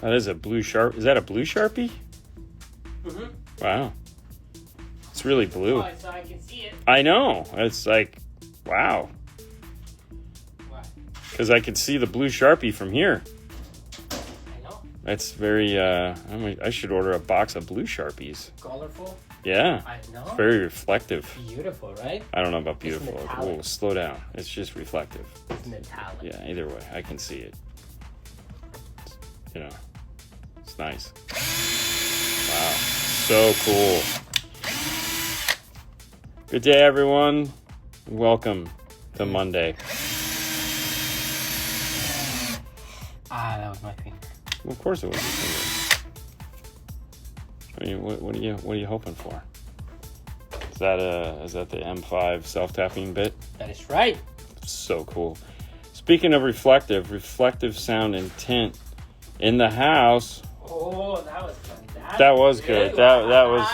That is a blue Sharp. Is that a blue Sharpie? Mm-hmm. Wow. It's really blue. Oh, so I can see it. I know. It's like, wow. What? Because I can see the blue Sharpie from here. I know. That's very, I should order a box of blue Sharpies. Colorful? Yeah. I know. It's very reflective. Beautiful, right? I don't know about beautiful. It's metallic. Whoa, slow down. It's just reflective. It's metallic. Yeah, either way, I can see it. You know, it's nice. Wow, so cool. Good day, everyone. Welcome to Monday. That was my finger. Well, of course it was your finger. What are you hoping for? Is that the M5 self-tapping bit? That is right. So cool. Speaking of reflective sound and tint in the house. Oh, that was fantastic. That was good. Wow.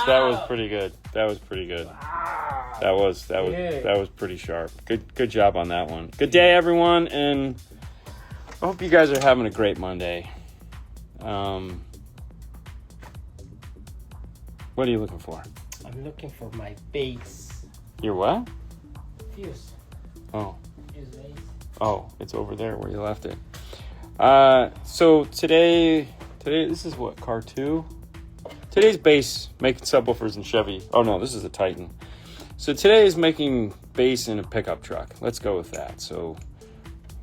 That was pretty good. That was pretty good. Wow. That was pretty sharp. Good job on that one. Good day, everyone, and I hope you guys are having a great Monday. What are you looking for? I'm looking for my base. Your what? Fuse. Oh. Fuse base. Oh, it's over there where you left it. So today this is what, car 2? Today's bass making subwoofers in Chevy. Oh no, this is a Titan. So today is making bass in a pickup truck. Let's go with that. So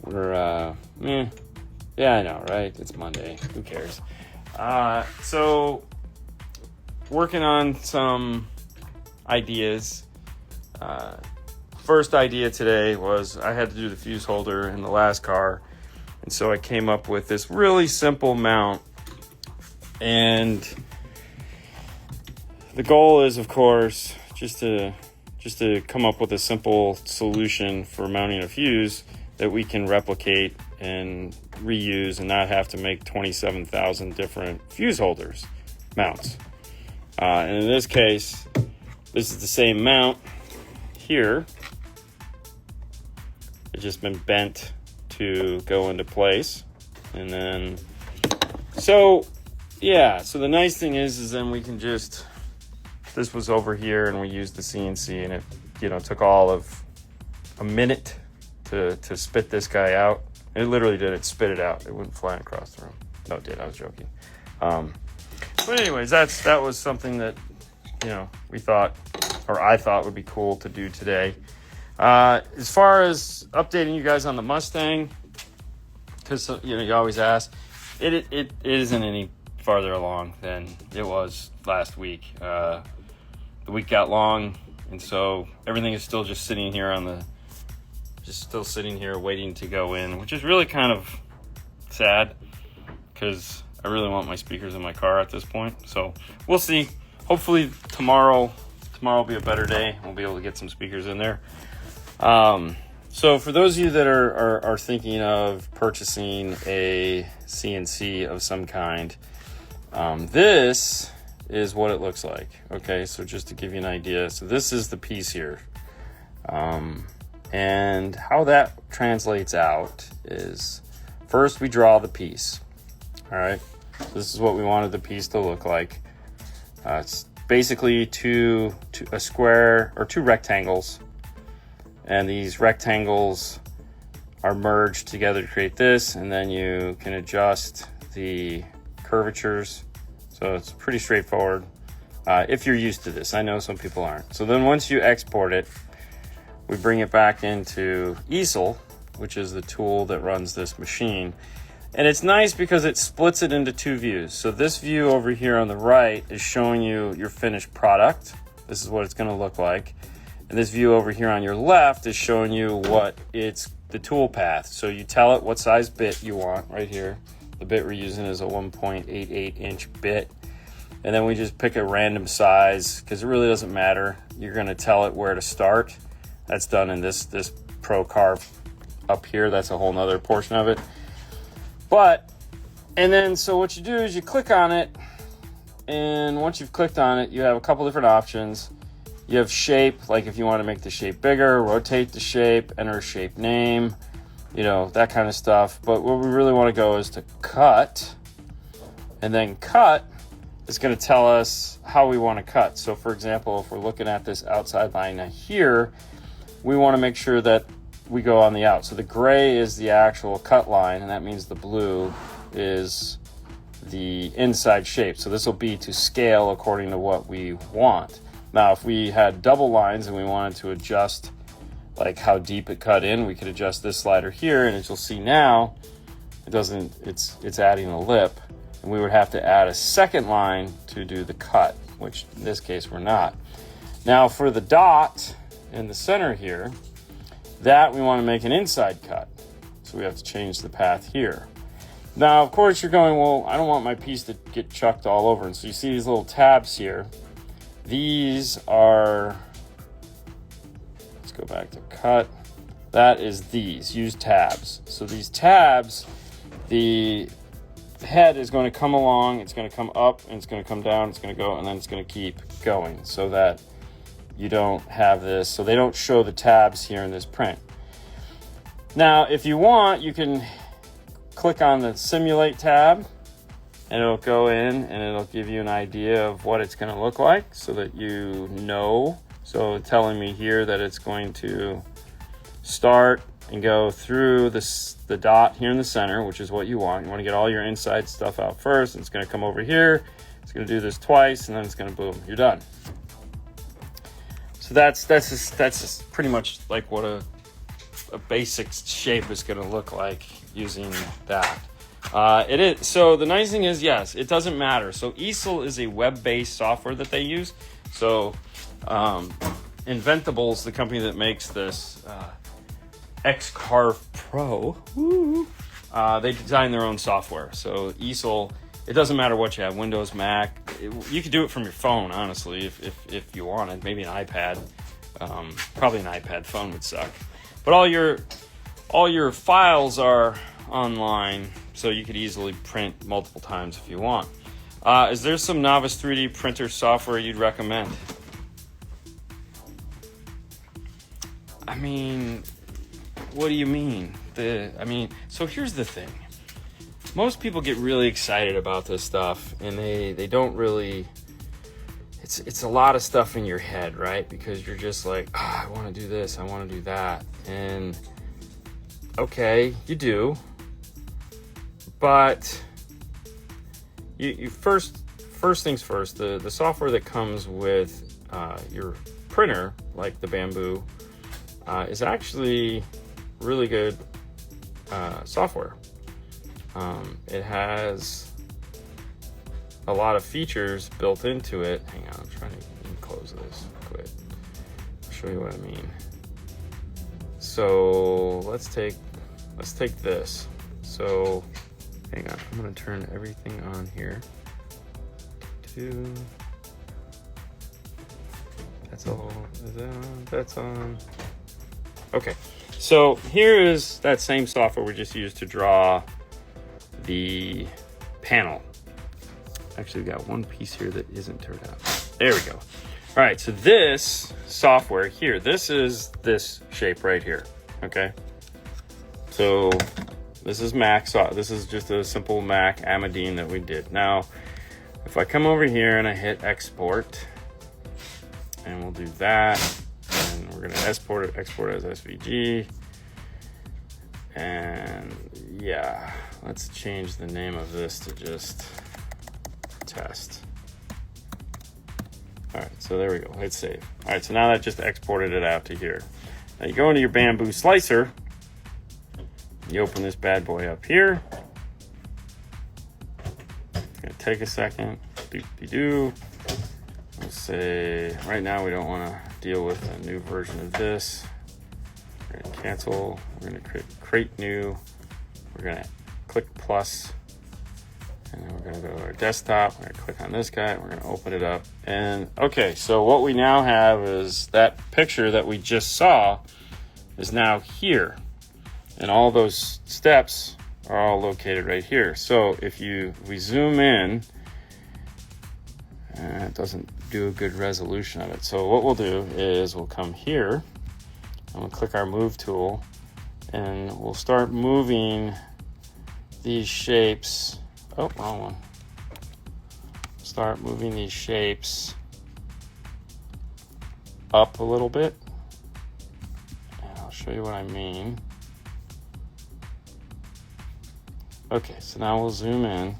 we're yeah, I know, right? It's Monday. Who cares? So working on some ideas. First idea today was I had to do the fuse holder in the last car. And so I came up with this really simple mount. And the goal is, of course, just to come up with a simple solution for mounting a fuse that we can replicate and reuse and not have to make 27,000 different fuse holders mounts. And in this case, this is the same mount here. It's just been bent to go into place. And then, so the nice thing is then we can just, this was over here and we used the CNC and it, took all of a minute to spit this guy out. It literally did. It spit it out. It wouldn't fly across the room. No, it did. I was joking. But anyways, that was something that, we thought, or I thought would be cool to do today. As far as updating you guys on the Mustang, because, you always ask, it isn't any farther along than it was last week. The week got long, and so everything is still just sitting here waiting to go in, which is really kind of sad because I really want my speakers in my car at this point. So we'll see. Hopefully tomorrow will be a better day. We'll be able to get some speakers in there. So for those of you that are thinking of purchasing a CNC of some kind, this is what it looks like. Okay, so just to give you an idea, so this is the piece here. And how that translates out is first we draw the piece. All right, so this is what we wanted the piece to look like. It's basically a square or two rectangles, and these rectangles are merged together to create this, and then you can adjust the curvatures. So it's pretty straightforward if you're used to this. I know some people aren't. So then once you export it, we bring it back into easel, which is the tool that runs this machine. And it's nice because it splits it into two views. So this view over here on the right is showing you your finished product. This is what it's going to look like. And this view over here on your left is showing you what it's the tool path. So you tell it what size bit you want right here. The bit we're using is a 1.88 inch bit. And then we just pick a random size because it really doesn't matter. You're going to tell it where to start. That's done in this Pro Carve up here. That's a whole nother portion of it. And then so what you do is you click on it, and once you've clicked on it, you have a couple different options. You have shape, like if you want to make the shape bigger, rotate the shape, enter a shape name, that kind of stuff. But what we really want to go is to cut, And then cut is going to tell us how we want to cut. So for example, if we're looking at this outside line here, we want to make sure that we go on the out. So the gray is the actual cut line, and that means the blue is the inside shape. So this will be to scale according to what we want. Now, if we had double lines and we wanted to adjust like how deep it cut in, we could adjust this slider here, and as you'll see now, it's adding a lip, and we would have to add a second line to do the cut, which in this case we're not. Now for the dot in the center here, that we want to make an inside cut. So we have to change the path here. Now, of course, you're going, well, I don't want my piece to get chucked all over. And so you see these little tabs here. These are, let's go back to cut. That is these, use tabs. So these tabs, the head is going to come along, it's going to come up, and it's going to come down, it's going to go, and then it's going to keep going so that you don't have this, so they don't show the tabs here in this print. Now, if you want, you can click on the simulate tab, and it'll go in and it'll give you an idea of what it's going to look like so that you know. So telling me here that it's going to start and go through the dot here in the center, which is what you want. You want to get all your inside stuff out first, and it's going to come over here. It's going to do this twice, and then it's going to boom, you're done. So that's just pretty much like what a basic shape is going to look like using that. It is, so the nice thing is, yes, it doesn't matter. So Easel is a web-based software that they use. So Inventables, the company that makes this X-Carve Pro, they design their own software. So Easel, it doesn't matter what you have, Windows, Mac. You could do it from your phone, honestly, if you wanted. Maybe an iPad. Probably an iPad. Phone would suck. But all your files are online, so you could easily print multiple times if you want. Is there some novice 3D printer software you'd recommend? I mean, what do you mean? So here's the thing. Most people get really excited about this stuff, and they don't really, it's a lot of stuff in your head, right? Because you're just like, I want to do this, I want to do that. And okay, you do. But you first things first, the software that comes with your printer, like the Bamboo, is actually really good software. It has a lot of features built into it. Hang on, I'm trying to close this quick. I'll show you what I mean. So let's take this. So hang on, I'm gonna turn everything on here. That's all. Is that on? That's on. Okay, so here is that same software we just used to draw the panel. Actually, we got one piece here that isn't turned out. There we go. All right, so this software here, this is this shape right here, okay? So this is Mac, so this is just a simple Mac Amadine that we did. Now, if I come over here and I hit export, and we'll do that, and we're gonna export it as SVG, and yeah, let's change the name of this to just test. All right, so there we go, hit save. All right, so now that just exported it out to here. Now you go into your Bamboo slicer, you open this bad boy up here. It's gonna take a second, doop-de-doo. Let's say, right now we don't wanna deal with a new version of this. We're gonna cancel, we're gonna create new, we're gonna click plus, and then we're gonna go to our desktop, we're gonna click on this guy, we're gonna open it up. And okay, so what we now have is that picture that we just saw is now here. And all those steps are all located right here. So if we zoom in, it doesn't do a good resolution of it. So what we'll do is we'll come here and we'll click our move tool, and we'll start moving these shapes. Oh, wrong one. start moving these shapes up a little bit. And I'll show you what I mean. Okay, so now we'll zoom in.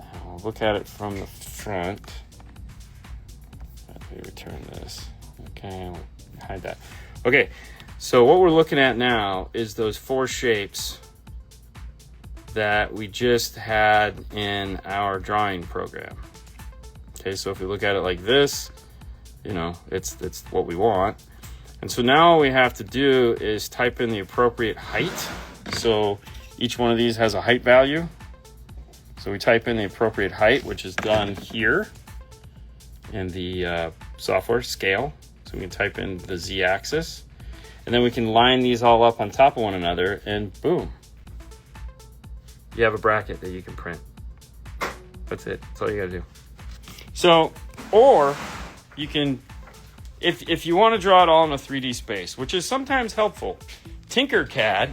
And we'll look at it from the front. Let me return this. Okay, we'll hide that. Okay, so what we're looking at now is those 4 shapes that we just had in our drawing program. Okay, so if we look at it like this, you know, it's what we want. And so now all we have to do is type in the appropriate height. So each one of these has a height value. So we type in the appropriate height, which is done here in the software scale. So we can type in the z-axis, and then we can line these all up on top of one another, and boom, you have a bracket that you can print. That's it. That's all you gotta do. So, or you can, if you want to draw it all in a 3D space, which is sometimes helpful, Tinkercad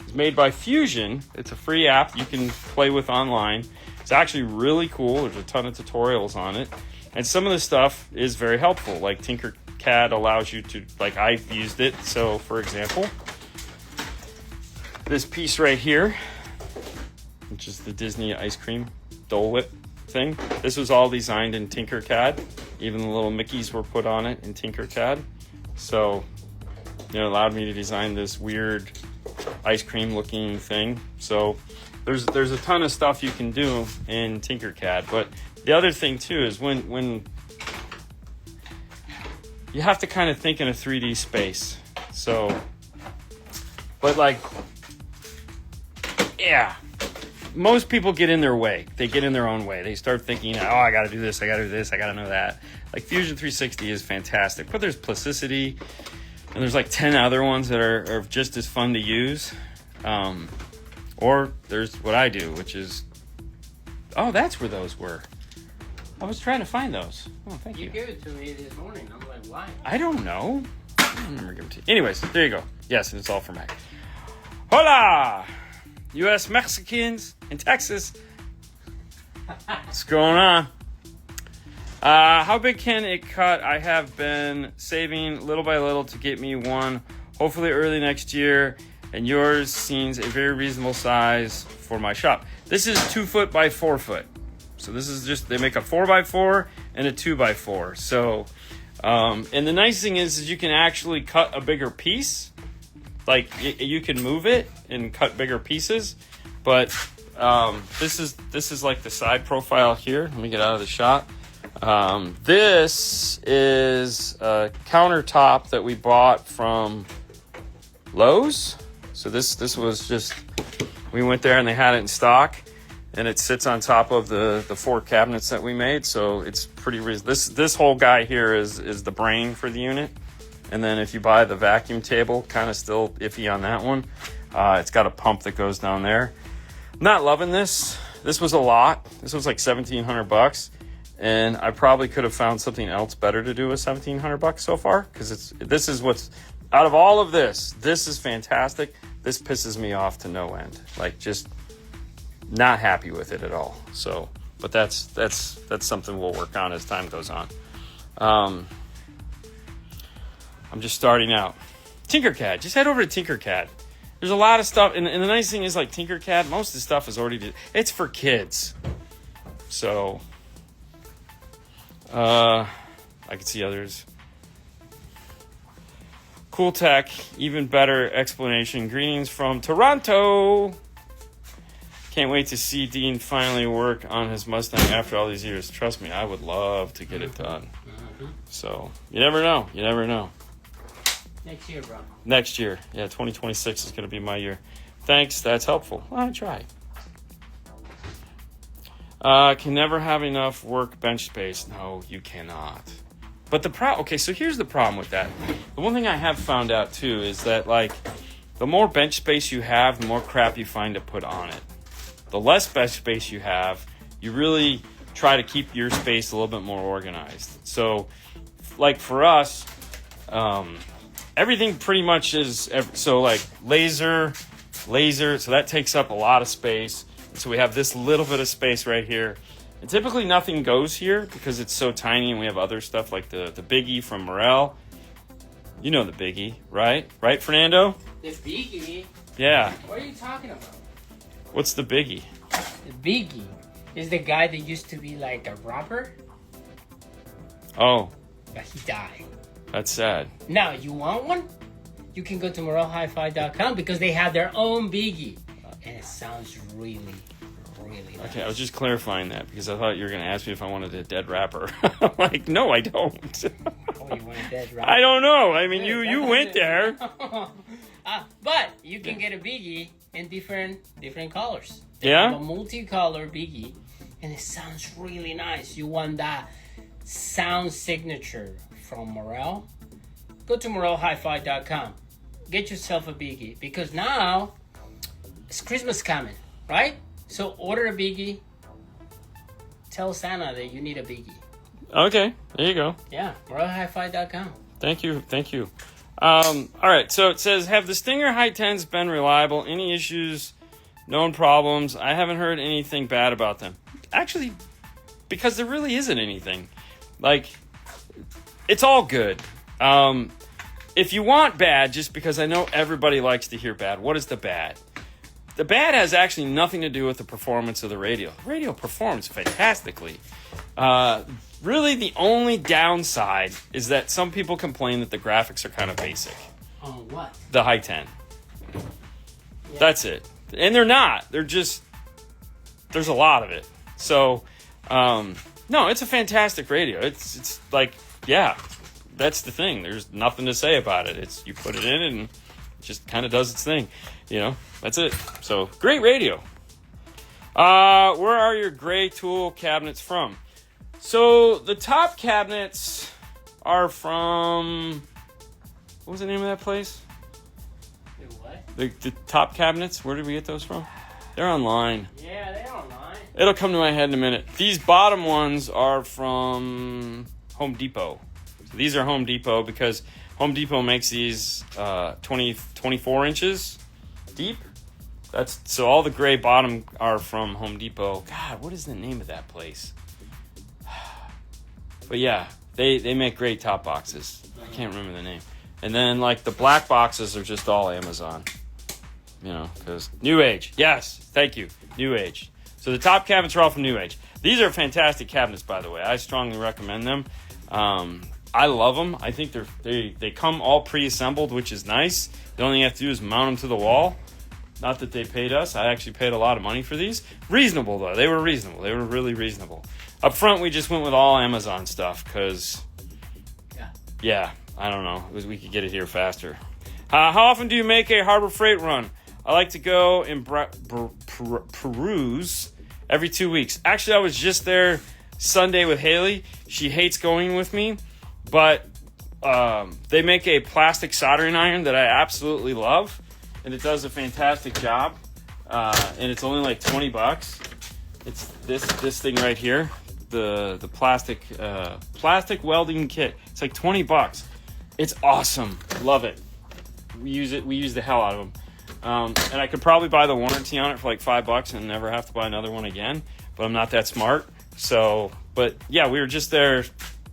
is made by Fusion. It's a free app you can play with online. It's actually really cool. There's a ton of tutorials on it. And some of the stuff is very helpful. Like Tinkercad allows you to, like I've used it. So for example, this piece right here, which is the Disney ice cream Dole Whip thing. This was all designed in Tinkercad. Even the little Mickeys were put on it in Tinkercad. So, you know, it allowed me to design this weird ice cream looking thing. So there's a ton of stuff you can do in Tinkercad. But the other thing too is when you have to kind of think in a 3D space. So, but like, yeah, most people get in their way. They get in their own way. They start thinking, oh, I got to do this, I got to do this, I got to know that. Like Fusion 360 is fantastic, but there's Plasticity, and there's like 10 other ones that are just as fun to use. Or there's what I do, which is, oh, that's where those were. I was trying to find those. Oh, thank you. You gave it to me this morning. I'm like, why? I don't know. I don't remember giving it to you. Anyways, there you go. Yes, and it's all for Mac. Hola! U.S. Mexicans in Texas. What's going on? How big can it cut? I have been saving little by little to get me one, hopefully early next year, and yours seems a very reasonable size for my shop. This is 2 foot by 4 foot. So this is just, they make a 4x4 and a 2x4. So, and the nice thing is you can actually cut a bigger piece. Like you can move it and cut bigger pieces, but this is like the side profile here. Let me get out of the shot. This is a countertop that we bought from Lowe's. So this was just, we went there and they had it in stock, and it sits on top of the 4 cabinets that we made. So it's pretty reasonable. This whole guy here is the brain for the unit. And then if you buy the vacuum table, kind of still iffy on that one. It's got a pump that goes down there. Not loving this. This was a lot. This was like $1,700, and I probably could have found something else better to do with $1,700 so far. Because this is what's out of all of this. This is fantastic. This pisses me off to no end. Like just not happy with it at all. So, but that's something we'll work on as time goes on. I'm just starting out. Tinkercad. Just head over to Tinkercad. There's a lot of stuff. And the nice thing is, like, Tinkercad, most of the stuff is already... It's for kids. So, I can see others. Cool tech. Even better explanation. Greetings from Toronto. Can't wait to see Dean finally work on his Mustang after all these years. Trust me, I would love to get it done. So, you never know. You never know. Next year, bro. Next year. Yeah, 2026 is going to be my year. Thanks. That's helpful. Well, I try. Can never have enough workbench space. No, you cannot. But okay, so here's the problem with that. The one thing I have found out, too, is that, like, the more bench space you have, the more crap you find to put on it. The less bench space you have, you really try to keep your space a little bit more organized. So, like, for us... everything pretty much is, so like laser, so that takes up a lot of space. So we have this little bit of space right here. And typically nothing goes here because it's so tiny, and we have other stuff like the Biggie from Morel. You know the Biggie, right? Right, Fernando? The Biggie? Yeah. What are you talking about? What's the Biggie? The Biggie is the guy that used to be like a rapper, Oh, but he died. that's sad. Now, you want one? You can go to morelhifi.com because they have their own Biggie. And it sounds really, really nice. Okay, I was just clarifying that because I thought you were going to ask me if I wanted a dead rapper. I'm like, no, I don't. Oh, you want a dead rapper? I don't know. I mean, you went there. But you can get a Biggie in different colors. They Yeah? have a multicolor Biggie, and it sounds really nice. You want that sound signature from Morel? Go to morelhifi.com. Get yourself a Biggie because now it's Christmas coming, right? So order a Biggie. Tell Santa that you need a Biggie. Okay, there you go. Yeah, morelhifi.com. Thank you. All right, so it says, have the Stinger High 10s been reliable? Any issues? Known problems? I haven't heard anything bad about them. Actually, because there really isn't anything. Like, it's all good. If you want bad, just because I know everybody likes to hear bad, what is the bad? The bad has actually nothing to do with the performance of the radio. The radio performs fantastically. Really, the only downside is that some people complain that the graphics are kind of basic. On what? The High 10. Yeah. That's it. And they're not. They're just... There's a lot of it. So, no, it's a fantastic radio. It's like, yeah, that's the thing. There's nothing to say about it. It's you put it in and it just kind of does its thing. You know, that's it. So, great radio. Where are your gray tool cabinets from? So, the top cabinets are from... What was the name of that place? What? The top cabinets, where did we get those from? They're online. Yeah, they're online. It'll come to my head in a minute. These bottom ones are from Home Depot. So these are Home Depot because Home Depot makes these 24 inches deep. So all the gray bottom are from Home Depot. God, what is the name of that place? But yeah, they make great top boxes. I can't remember the name. And then like the black boxes are just all Amazon. You know, because New Age. Yes, thank you. New Age. So the top cabinets are all from New Age. These are fantastic cabinets, by the way. I strongly recommend them. I love them. I think they come all pre-assembled, which is nice. The only thing you have to do is mount them to the wall. Not that they paid us. I actually paid a lot of money for these. Reasonable, though. They were reasonable. They were really reasonable. Up front, we just went with all Amazon stuff because, yeah, I don't know. We could get it here faster. How often do you make a Harbor Freight run? I like to go and peruse every 2 weeks. Actually, I was just there Sunday with Haley. She hates going with me, but they make a plastic soldering iron that I absolutely love, and it does a fantastic job. And it's only like $20. It's this thing right here, the plastic welding kit. It's like $20. It's awesome. Love it. We use the hell out of them. And I could probably buy the warranty on it for like $5 and never have to buy another one again, but I'm not that smart. So, but yeah, we were just there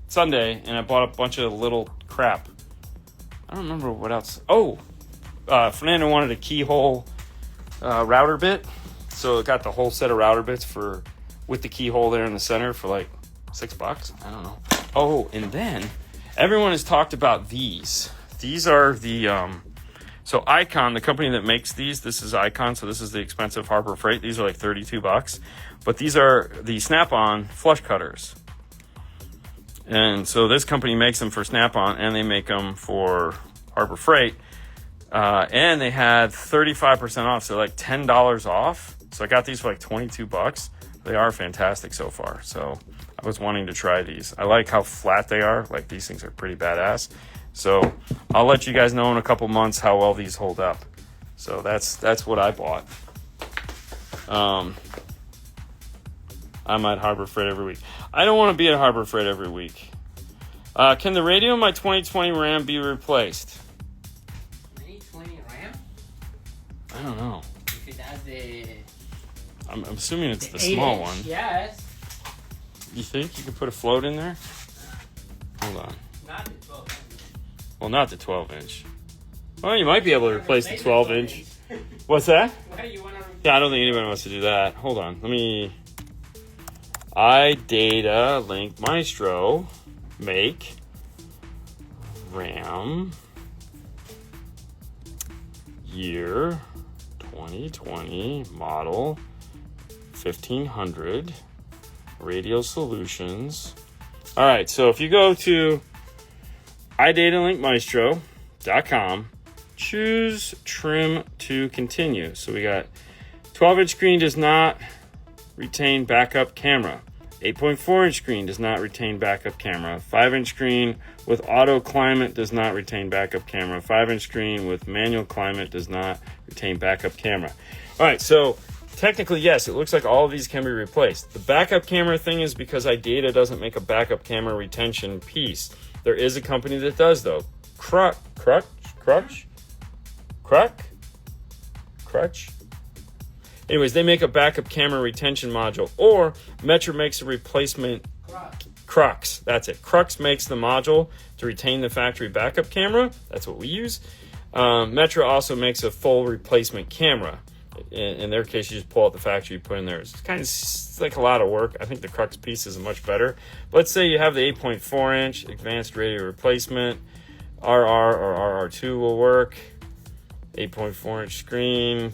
Sunday and I bought a bunch of little crap. I don't remember what else. Oh, Fernando wanted a keyhole router bit. So it got the whole set of router bits with the keyhole there in the center for like $6. I don't know. Oh, and then everyone has talked about these. These are the, so Icon, the company that makes these, this is Icon, so this is the expensive Harbor Freight. These are like $32. But these are the Snap-on flush cutters. And so this company makes them for Snap-on, and they make them for Harbor Freight. And they had 35% off, so like $10 off. So I got these for like $22. They are fantastic so far. So I was wanting to try these. I like how flat they are. Like these things are pretty badass. So I'll let you guys know in a couple months how well these hold up. So that's what I bought. I'm at Harbor Freight every week. I don't want to be at Harbor Freight every week. Can the radio in my 2020 Ram be replaced? 2020 Ram? I don't know. If it has the I'm assuming it's the small one. Yes. You think you could put a float in there? Hold on. Not the 12. Well, not the 12-inch. Well, you might be able to replace the 12-inch. What's that? Why do you want to replace? Yeah, I don't think anybody wants to do that. Hold on. Let me... iData Link Maestro make RAM year 2020 model 1500 radio solutions. All right, so if you go to iDataLinkMaestro.com, choose trim to continue. So we got 12-inch screen does not retain backup camera. 8.4-inch screen does not retain backup camera. 5-inch screen with auto climate does not retain backup camera. 5-inch screen with manual climate does not retain backup camera. All right, so technically, yes, it looks like all of these can be replaced. The backup camera thing is because iData doesn't make a backup camera retention piece. There is a company that does, though. Crutch? Anyways, they make a backup camera retention module, or Metra makes a replacement. Crux, that's it. Crux makes the module to retain the factory backup camera. That's what we use. Metra also makes a full replacement camera. In their case, you just pull out the factory, you put in there. It's like a lot of work. I think the Crux piece is much better. But let's say you have the 8.4-inch advanced radio replacement. RR or RR2 will work. 8.4-inch screen.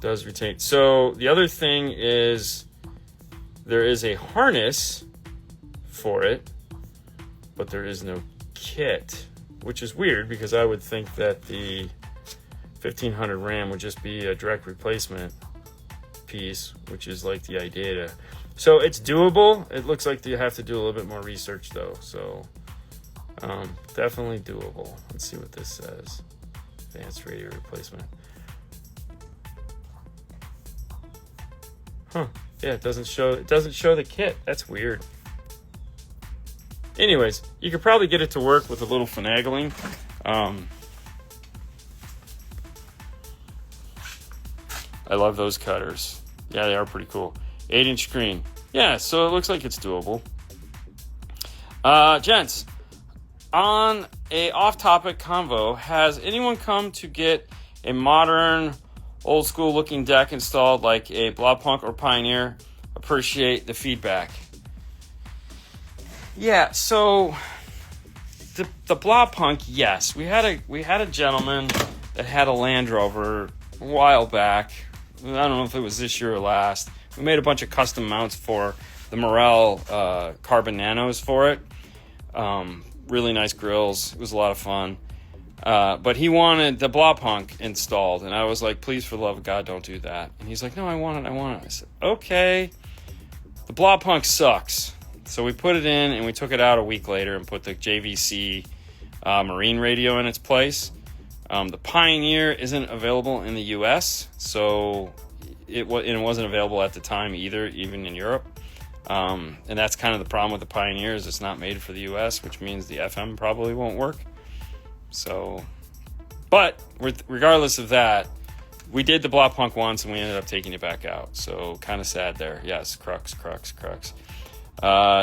Does retain. So the other thing is there is a harness for it, but there is no kit, which is weird because I would think that the 1500 RAM would just be a direct replacement piece, which is like the iData. So it's doable. It looks like you have to do a little bit more research though. So definitely doable. Let's see what this says. Advanced radio replacement. Huh. Yeah, it doesn't show the kit. That's weird. Anyways, you could probably get it to work with a little finagling. I love those cutters. Yeah, they are pretty cool. 8-inch screen. Yeah, so it looks like it's doable. Gents, on a off-topic convo, has anyone come to get a modern, old-school looking deck installed like a Blobpunk or Pioneer? Appreciate the feedback. Yeah, so the Blobpunk, yes. We had a gentleman that had a Land Rover a while back. I don't know if it was this year or last. We made a bunch of custom mounts for the Morel Carbon Nanos for it. Really nice grills. It was a lot of fun. But he wanted the Blobpunk installed, and I was like, please, for the love of God, don't do that. And he's like, no, I want it. I said, okay. The Blobpunk sucks. So we put it in, and we took it out a week later and put the JVC Marine radio in its place. The Pioneer isn't available in the U.S., so it wasn't available at the time either, even in Europe. And that's kind of the problem with the Pioneer is it's not made for the U.S., which means the FM probably won't work. So, but regardless of that, we did the Blobpunk once, and we ended up taking it back out. So kind of sad there. Yes, crux.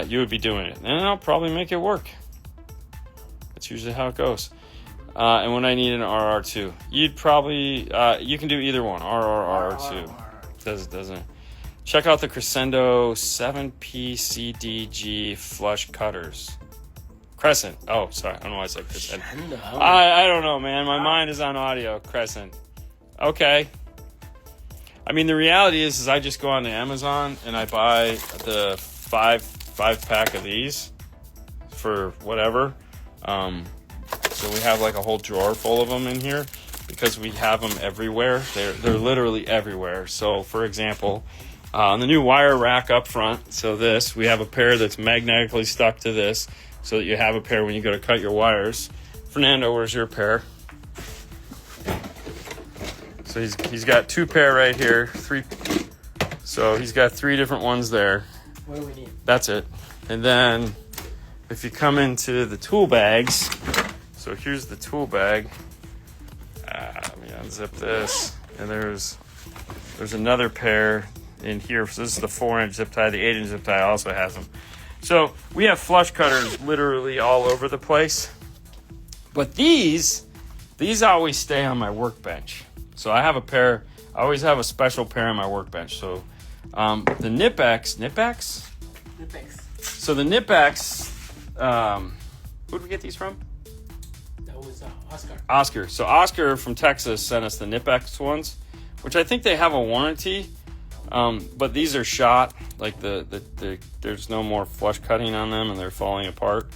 You would be doing it, and I'll probably make it work. That's usually how it goes. And when I need an RR2, you'd probably you can do either one, RR, RR2. Doesn't. Check out the Crescendo 7PCDG flush cutters. Crescent. Oh, sorry. I don't know why I said Crescent. I don't know, man. My mind is on audio. Crescent. Okay. I mean, the reality is I just go on to Amazon and I buy the five pack of these for whatever. So we have like a whole drawer full of them in here because we have them everywhere. They're literally everywhere. So, for example, on the new wire rack up front, so we have a pair that's magnetically stuck to this so that you have a pair when you go to cut your wires. Fernando, where's your pair? So he's got 2 pair right here, 3. So he's got 3 different ones there. What do we need? That's it. And then if you come into the tool bags, so here's the tool bag. Let me unzip this, and there's another pair in here. So this is the 4-inch zip tie. The 8-inch zip tie also has them. So we have flush cutters literally all over the place. But these always stay on my workbench. So I have a pair. I always have a special pair on my workbench. So the Nipex. So the Nipex. Who did we get these from? That was Oscar. Oscar. So Oscar from Texas sent us the Nipex ones, which I think they have a warranty. But these are shot. Like there's no more flush cutting on them, and they're falling apart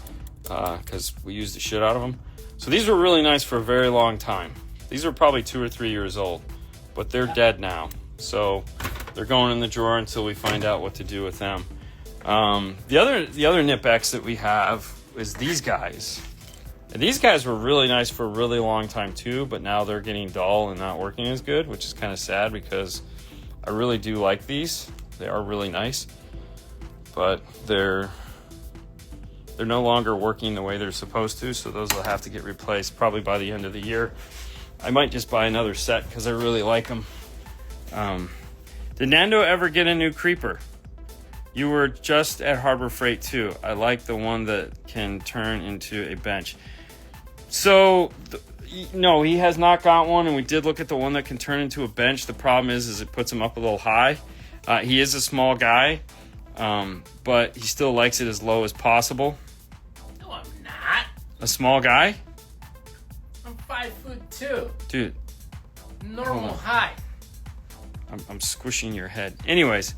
because we used the shit out of them. So these were really nice for a very long time. These are probably 2 or 3 years old, but they're dead now. So they're going in the drawer until we find out what to do with them. The other Nipex that we have is these guys. And these guys were really nice for a really long time too, but now they're getting dull and not working as good, which is kind of sad because I really do like these. They are really nice, but they're no longer working the way they're supposed to, so those will have to get replaced probably by the end of the year. I might just buy another set because I really like them. Did Nando ever get a new creeper? You were just at Harbor Freight too. I like the one that can turn into a bench. So, no, he has not got one, and we did look at the one that can turn into a bench. The problem is it puts him up a little high. He is a small guy, but he still likes it as low as possible. No, I'm not. A small guy? I'm 5'2". Dude. Normal height. I'm squishing your head. Anyways,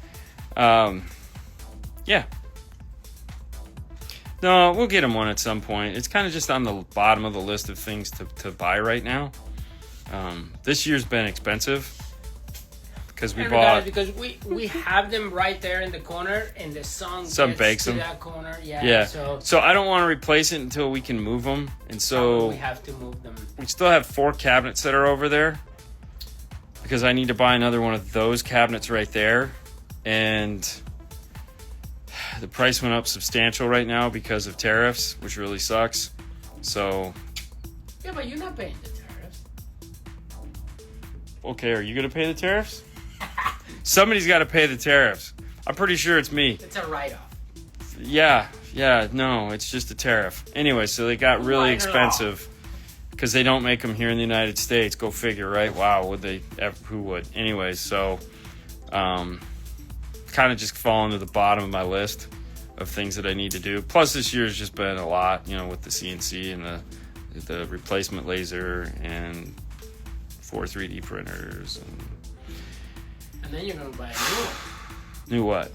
yeah. No, we'll get him one at some point. It's kind of just on the bottom of the list of things to buy right now. This year's been expensive because because we have them right there in the corner, and the sun bakes them. That corner. Yeah. So I don't want to replace it until we can move them, and so we have to move them. We still have 4 cabinets that are over there because I need to buy another one of those cabinets right there, and the price went up substantial right now because of tariffs, which really sucks. So yeah, but you're not paying the tariffs. Okay, are you going to pay the tariffs? Somebody's got to pay the tariffs. I'm pretty sure it's me. It's a write-off. Yeah, no, it's just a tariff. Anyway, so they got really expensive because they don't make them here in the United States. Go figure, right? Wow, would they? Who would? Anyways, so kind of just falling to the bottom of my list of things that I need to do. Plus, this year's just been a lot, with the CNC and the replacement laser and 4 3D printers and then you're gonna buy a new one. New what?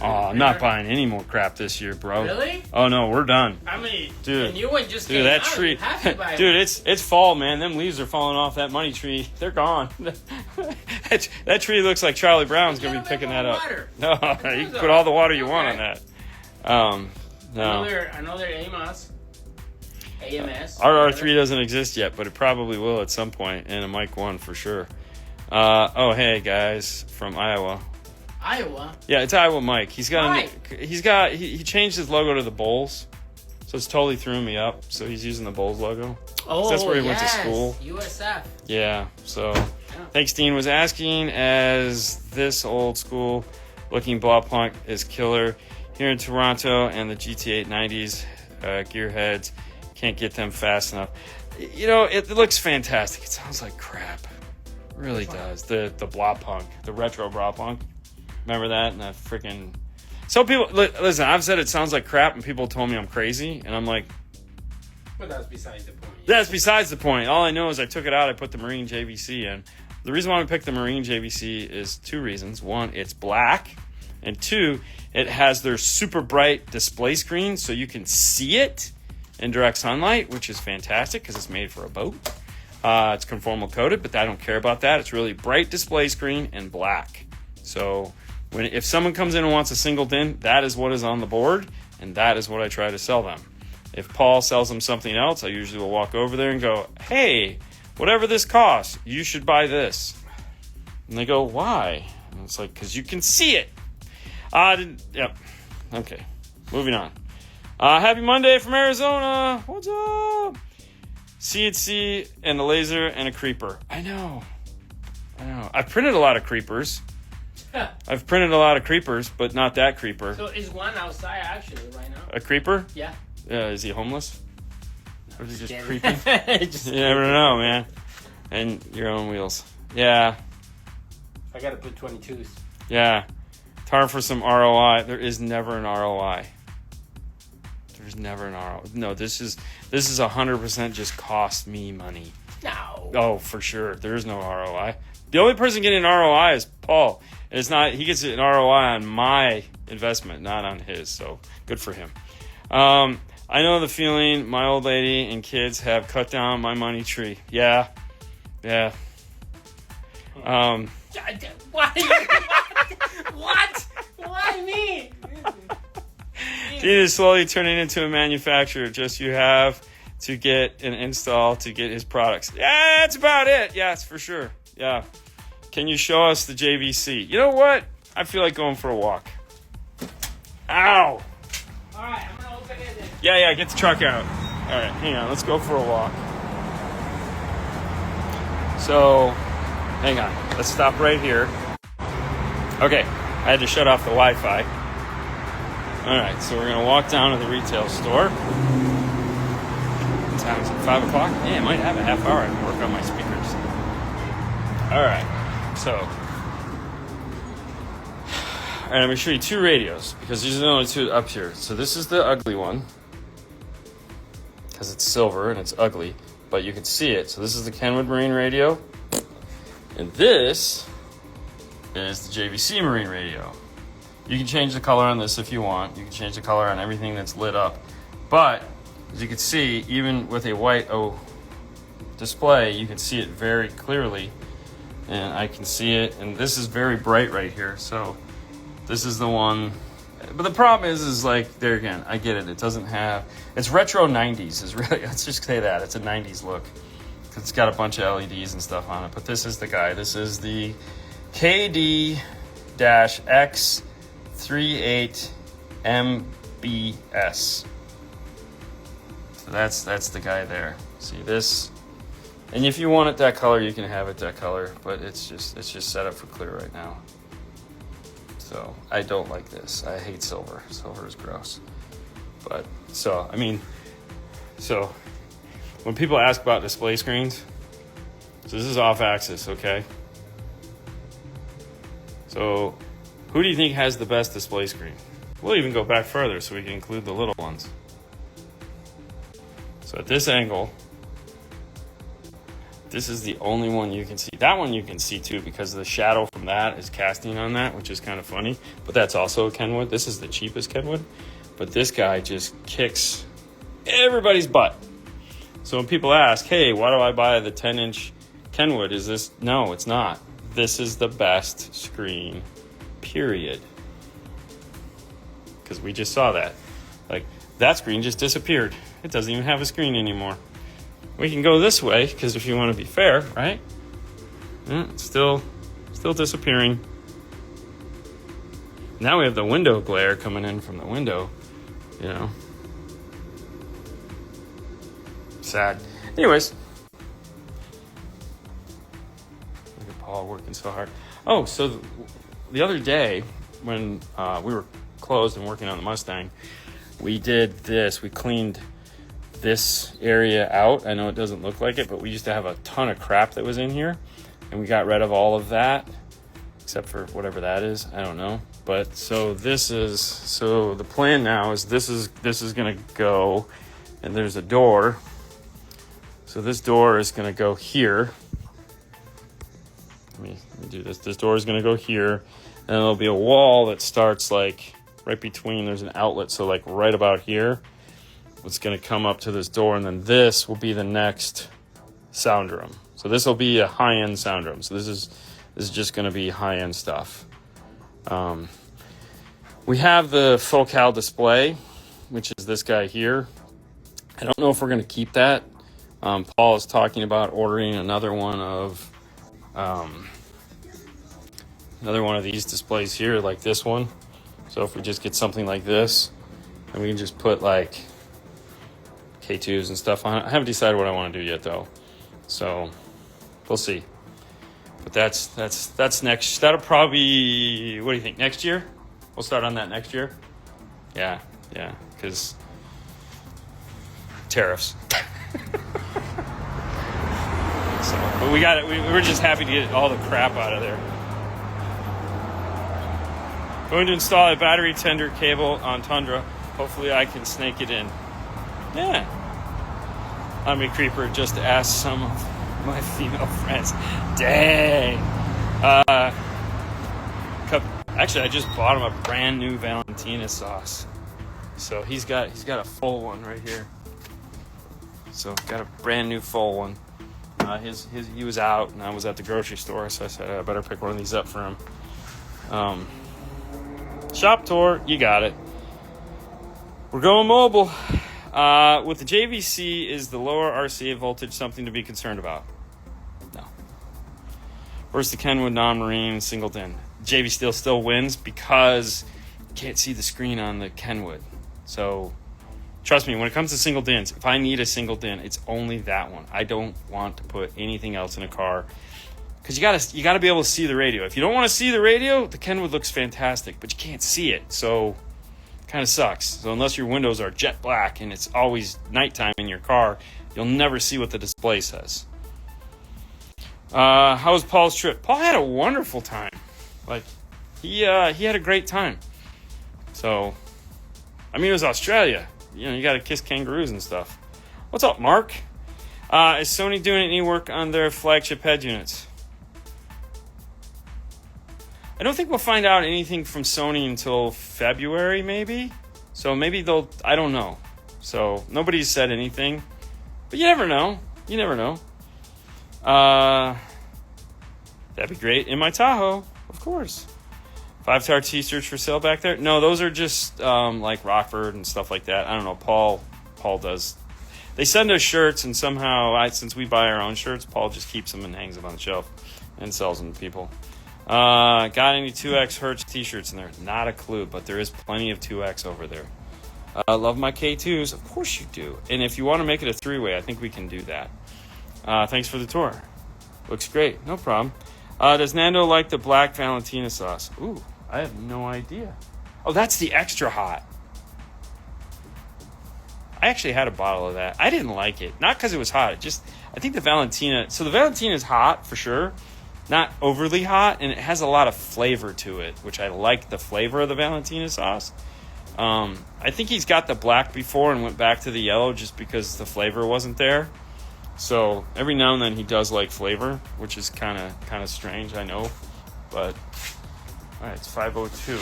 Oh, I'm not buying any more crap this year, bro. Really? Oh no, we're done. I mean, dude, the new one just dude, came that out. tree, You have to buy dude, one. it's fall, man. Them leaves are falling off that money tree. They're gone. that tree looks like Charlie Brown's gonna be picking that up. Water. No, you can put all the water you want on that. No. Another AMS. Our R3 doesn't exist yet, but it probably will at some point, and a Mic 1 for sure. Hey guys from Iowa. Iowa? Yeah, it's Iowa Mike. He changed his logo to the Bulls, so it's totally threw me up. So he's using the Bulls logo. Oh, that's where he went to school. USF. Yeah. So, thanks, Dean was asking. As this old school looking ball punk is killer here in Toronto, and the GT8 90s gearheads can't get them fast enough. It looks fantastic. It sounds like crap. It really does. The blah punk, the retro blah punk. Remember that? And that freaking... So people... Listen, I've said it sounds like crap, and people told me I'm crazy, and I'm like... But that's besides the point. That's besides the point. All I know is I took it out, I put the Marine JVC in. The reason why we picked the Marine JVC is 2 reasons. 1, it's black, and 2, it has their super bright display screen, so you can see it in direct sunlight, which is fantastic, because it's made for a boat. It's conformal coated, but I don't care about that. It's really bright display screen and black. So... if someone comes in and wants a single DIN, that is what is on the board, and that is what I try to sell them. If Paul sells them something else, I usually will walk over there and go, hey, whatever this costs, you should buy this. And they go, why? And it's like, because you can see it. Yep. Okay. Moving on. Happy Monday from Arizona. What's up? CNC and a laser and a creeper. I know. I've printed a lot of creepers. I've printed a lot of creepers, but not that creeper. So is one outside actually right now? A creeper? Yeah. Is he homeless? Or is he just kidding. creeping? Just You never know, man. And your own wheels. Yeah. I gotta put 22s. Yeah. Time for some ROI. There is never an ROI. There's never an ROI. No, this is 100% just cost me money. No. Oh, for sure. There is no ROI. The only person getting an ROI is Paul. It's not. He gets an ROI on my investment, not on his. So good for him. I know the feeling. My old lady and kids have cut down my money tree. Yeah. What? What? Why me? He is slowly turning into a manufacturer. Just you have to get an install to get his products. Yeah, that's about it. Yeah, it's for sure. Yeah. Can you show us the JVC? You know what? I feel like going for a walk. Ow. All right, I'm gonna open it. Yeah, get the truck out. All right, hang on. Let's go for a walk. So, hang on. Let's stop right here. Okay, I had to shut off the Wi-Fi. All right, so we're going to walk down to the retail store. What time is it? 5 o'clock? Yeah, I might have a half hour. I can work on my speakers. All right, so... All right, I'm going to show you two radios because these are the only two up here. So this is the ugly one because it's silver and it's ugly, but you can see it. So this is the Kenwood Marine radio, and this is the JVC Marine radio. You can change the color on this if you want. You can change the color on everything that's lit up. But as you can see, even with a white display, you can see it very clearly. And I can see it, and this is very bright right here. So this is the one. But the problem is like, there again, I get it. It doesn't have, it's retro 90s is really, let's just say that. It's a 90s look. It's got a bunch of LEDs and stuff on it. But this is the guy. This is the KD-X38MBS. So that's the guy there. See this? And if you want it that color, you can have it that color, but it's just set up for clear right now. So I don't like this. I hate silver. Silver is gross. But so when people ask about display screens, so this is off axis, okay? So who do you think has the best display screen? We'll even go back further so we can include the little ones. So at this angle, this is the only one you can see. That one you can see too because the shadow from that is casting on that, which is kind of funny. But that's also a Kenwood. This is the cheapest Kenwood. But this guy just kicks everybody's butt. So when people ask, hey, why do I buy the 10-inch Kenwood? Is this? No, it's not. This is the best screen, period. Because we just saw that. Like, that screen just disappeared. It doesn't even have a screen anymore. We can go this way, because if you want to be fair, right? It's still disappearing. Now we have the window glare coming in from the window, you know. Sad. Anyways. Look at Paul working so hard. Oh, so the other day when we were closed and working on the Mustang, we did this. We cleaned this area out. I know it doesn't look like it, but we used to have a ton of crap that was in here, and we got rid of all of that, except for whatever that is. I don't know. But so the plan now is this is gonna go, and there's a door. So this door is gonna go here. Let me do this. This door is gonna go here, and there'll be a wall that starts like right between. There's an outlet, so like right about here. It's going to come up to this door, and then this will be the next sound room. So this will be a high-end sound room. So this is just going to be high-end stuff. We have the focal display, which is this guy here. I don't know if we're going to keep that. Paul is talking about ordering another one of these displays here, like this one. So if we just get something like this, and we can just put like K2s and stuff on it. I haven't decided what I want to do yet, though. So we'll see. But that's next. That'll probably, what do you think, next year? We'll start on that next year? Yeah, because tariffs. So, but we got it. We're just happy to get all the crap out of there. Going to install a battery tender cable on Tundra. Hopefully I can snake it in. Yeah. I'm a creeper just to ask some of my female friends. Dang. Actually, I just bought him a brand new Valentina sauce. So he's got a full one right here. So got a brand new full one. He was out and I was at the grocery store, so I said I better pick one of these up for him. Shop tour, you got it. We're going mobile. With the JVC, is the lower RCA voltage something to be concerned about? No. Where's the Kenwood non-marine single DIN? JV still wins because you can't see the screen on the Kenwood. So trust me, when it comes to single DINs, if I need a single DIN, it's only that one. I don't want to put anything else in a car because you gotta be able to see the radio. If you don't want to see the radio, the Kenwood looks fantastic, but you can't see it, so kind of sucks. So unless your windows are jet black and it's always nighttime in your car, you'll never see what the display says. How was Paul's trip? Paul had a wonderful time. Like he had a great time. So I mean, it was Australia. You know, you got to kiss kangaroos and stuff. What's up, Mark? Is Sony doing any work on their flagship head units? I don't think we'll find out anything from Sony until February, maybe. So maybe they'll, I don't know. So nobody's said anything. But you never know. You never know. That'd be great. In my Tahoe, of course. 5-star t-shirts for sale back there? No, those are just like Rockford and stuff like that. I don't know. Paul does. They send us shirts, and somehow, since we buy our own shirts, Paul just keeps them and hangs them on the shelf and sells them to people. Got any 2X Hertz t-shirts in there? Not a clue, but there is plenty of 2X over there. Love my K2s. Of course you do. And if you want to make it a three-way, I think we can do that. Thanks for the tour. Looks great. No problem. Does Nando like the black Valentina sauce? Ooh, I have no idea. Oh, that's the extra hot. I actually had a bottle of that. I didn't like it. Not because it was hot. I think the Valentina... So the Valentina is hot, for sure. Not overly hot, and it has a lot of flavor to it, which I like the flavor of the Valentina sauce. I think he's got the black before and went back to the yellow just because the flavor wasn't there. So every now and then he does like flavor, which is kind of strange, I know. But all right, it's 5:02.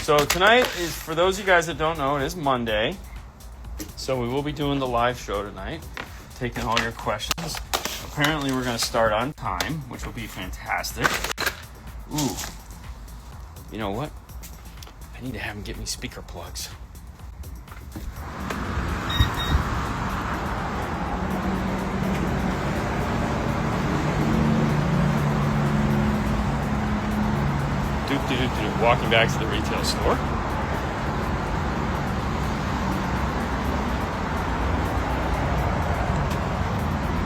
So tonight is, for those of you guys that don't know, it is Monday. So we will be doing the live show tonight, taking all your questions. Apparently we're going to start on time, which will be fantastic. Ooh, you know what? I need to have him get me speaker plugs. Walking back to the retail store.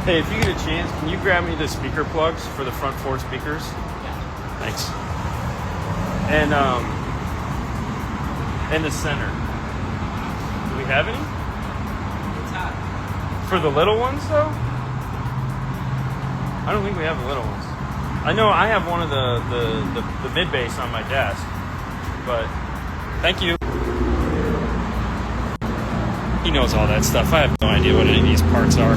Hey, if you get a chance, can you grab me the speaker plugs for the front four speakers? Yeah. Thanks. And the center. Do we have any? It's hot. For the little ones, though? I don't think we have the little ones. I know I have one of the mid-bass on my desk, but thank you. He knows all that stuff. I have no idea what any of these parts are.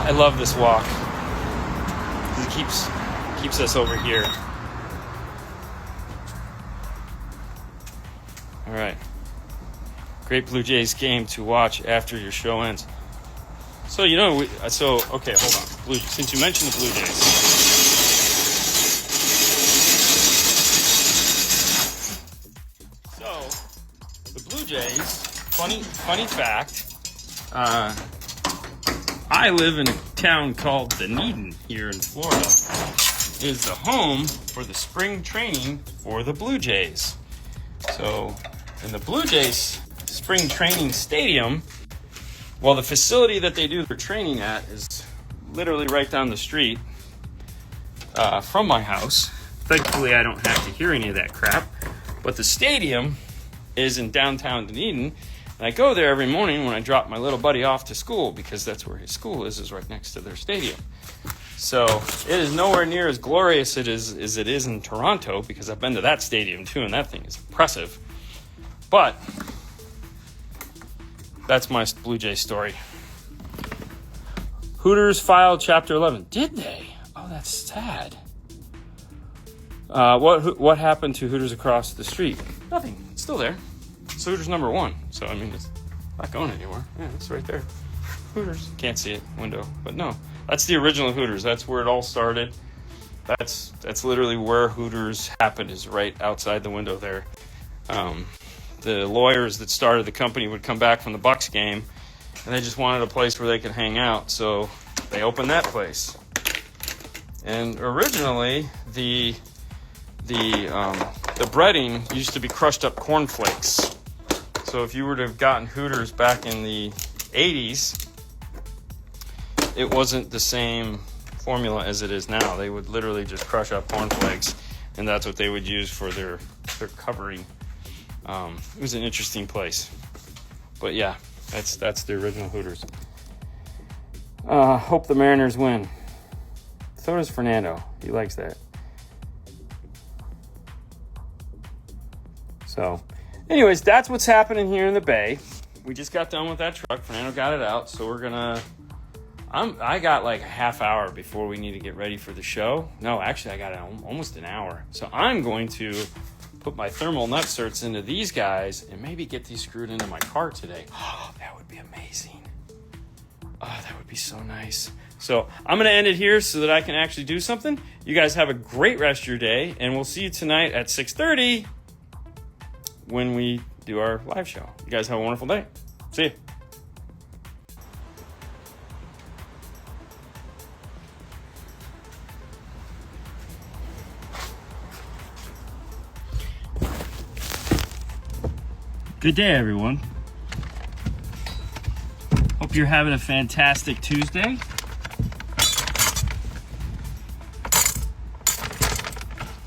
I love this walk. It keeps us over here. All right. Great Blue Jays game to watch after your show ends. So, okay, hold on. Since you mentioned the Blue Jays. So, the Blue Jays, funny fact, I live in a town called Dunedin here in Florida. is the home for the spring training for the Blue Jays. So in the Blue Jays spring training stadium, well, the facility that they do their training at is literally right down the street from my house. Thankfully, I don't have to hear any of that crap. But the stadium is in downtown Dunedin, and I go there every morning when I drop my little buddy off to school, because that's where his school is right next to their stadium. So it is nowhere near as glorious as it is in Toronto, because I've been to that stadium too, and that thing is impressive. But that's my Blue Jay story. Hooters filed Chapter 11. Did they? Oh, that's sad. What happened to Hooters across the street? Nothing. It's still there. It's Hooters number 1. So, I mean, it's not going anywhere. Yeah, it's right there. Hooters. Can't see it. Window. But no. That's the original Hooters. That's where it all started. That's literally where Hooters happened, is right outside the window there. The lawyers that started the company would come back from the Bucks game, and they just wanted a place where they could hang out. So they opened that place. And originally, the breading used to be crushed up cornflakes. So if you were to have gotten Hooters back in the 80s, it wasn't the same formula as it is now. They would literally just crush up cornflakes, and that's what they would use for their covering. It was an interesting place. But yeah, that's the original Hooters. Hope the Mariners win. So does Fernando. He likes that. So, anyways, that's what's happening here in the Bay. We just got done with that truck. Fernando got it out, so we're gonna... I got like a half hour before we need to get ready for the show. No, actually, I got almost an hour. So I'm going to put my thermal nutserts into these guys and maybe get these screwed into my car today. Oh, that would be amazing. Oh, that would be so nice. So I'm going to end it here so that I can actually do something. You guys have a great rest of your day, and we'll see you tonight at 6:30 when we do our live show. You guys have a wonderful day. See you. Good day, everyone. Hope you're having a fantastic Tuesday.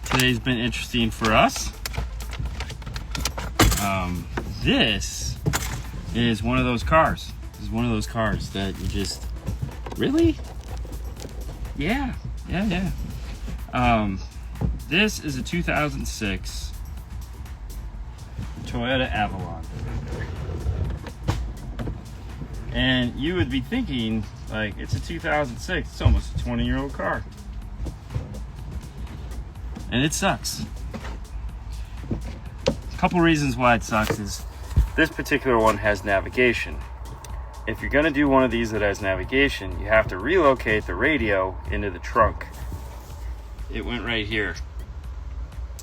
Today's been interesting for us. This is one of those cars. This is one of those cars that you just, really? Yeah. This is a 2006 Toyota Avalon. And you would be thinking, like, it's a 2006, it's almost a 20-year-old car. And it sucks. A couple reasons why it sucks is this particular one has navigation. If you're gonna do one of these that has navigation, you have to relocate the radio into the trunk. It went right here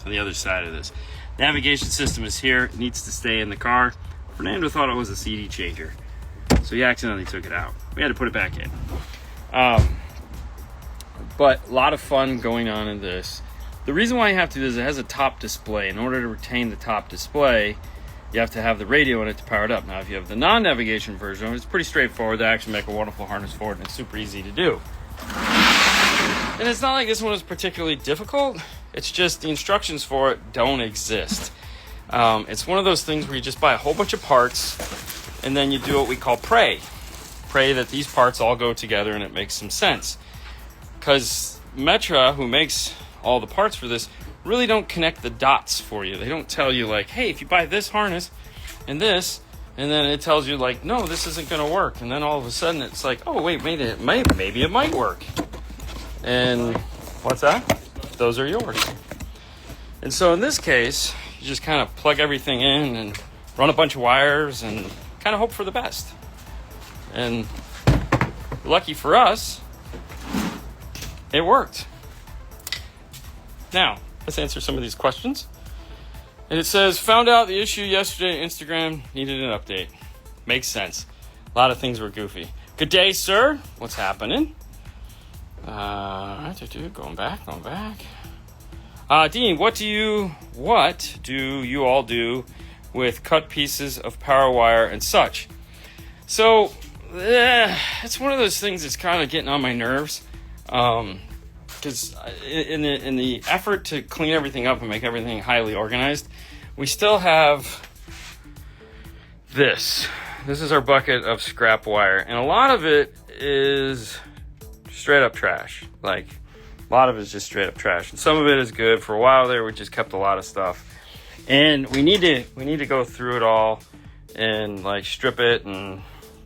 on the other side of this. Navigation system is here. It needs to stay in the car. Fernando thought it was a CD changer, so he accidentally took it out. We had to put it back in. But a lot of fun going on in this. The reason why you have to do this is it has a top display. In order to retain the top display, you have to have the radio in it to power it up. Now, if you have the non-navigation version, it's pretty straightforward. They actually make a wonderful harness for it, and it's super easy to do. And it's not like this one is particularly difficult. It's just the instructions for it don't exist. It's one of those things where you just buy a whole bunch of parts, and then you do what we call pray. Pray that these parts all go together and it makes some sense. Because Metra, who makes all the parts for this, really don't connect the dots for you. They don't tell you, like, hey, if you buy this harness and this, and then it tells you, like, no, this isn't going to work. And then all of a sudden it's like, oh, wait, maybe it might work. And what's that? Those are yours. And so in this case, you just kind of plug everything in and run a bunch of wires and kind of hope for the best. And lucky for us, it worked. Now, let's answer some of these questions. And it says, found out the issue yesterday, Instagram needed an update. Makes sense. A lot of things were goofy. Good day, sir. What's happening? Going back. Dean, what do you all do with cut pieces of power wire and such? So, it's one of those things that's kind of getting on my nerves. Because in the effort to clean everything up and make everything highly organized, we still have this. This is our bucket of scrap wire, and a lot of it is straight up trash. Like, a lot of it is just straight up trash, and some of it is good. For a while there, we just kept a lot of stuff, and we need to go through it all and like strip it and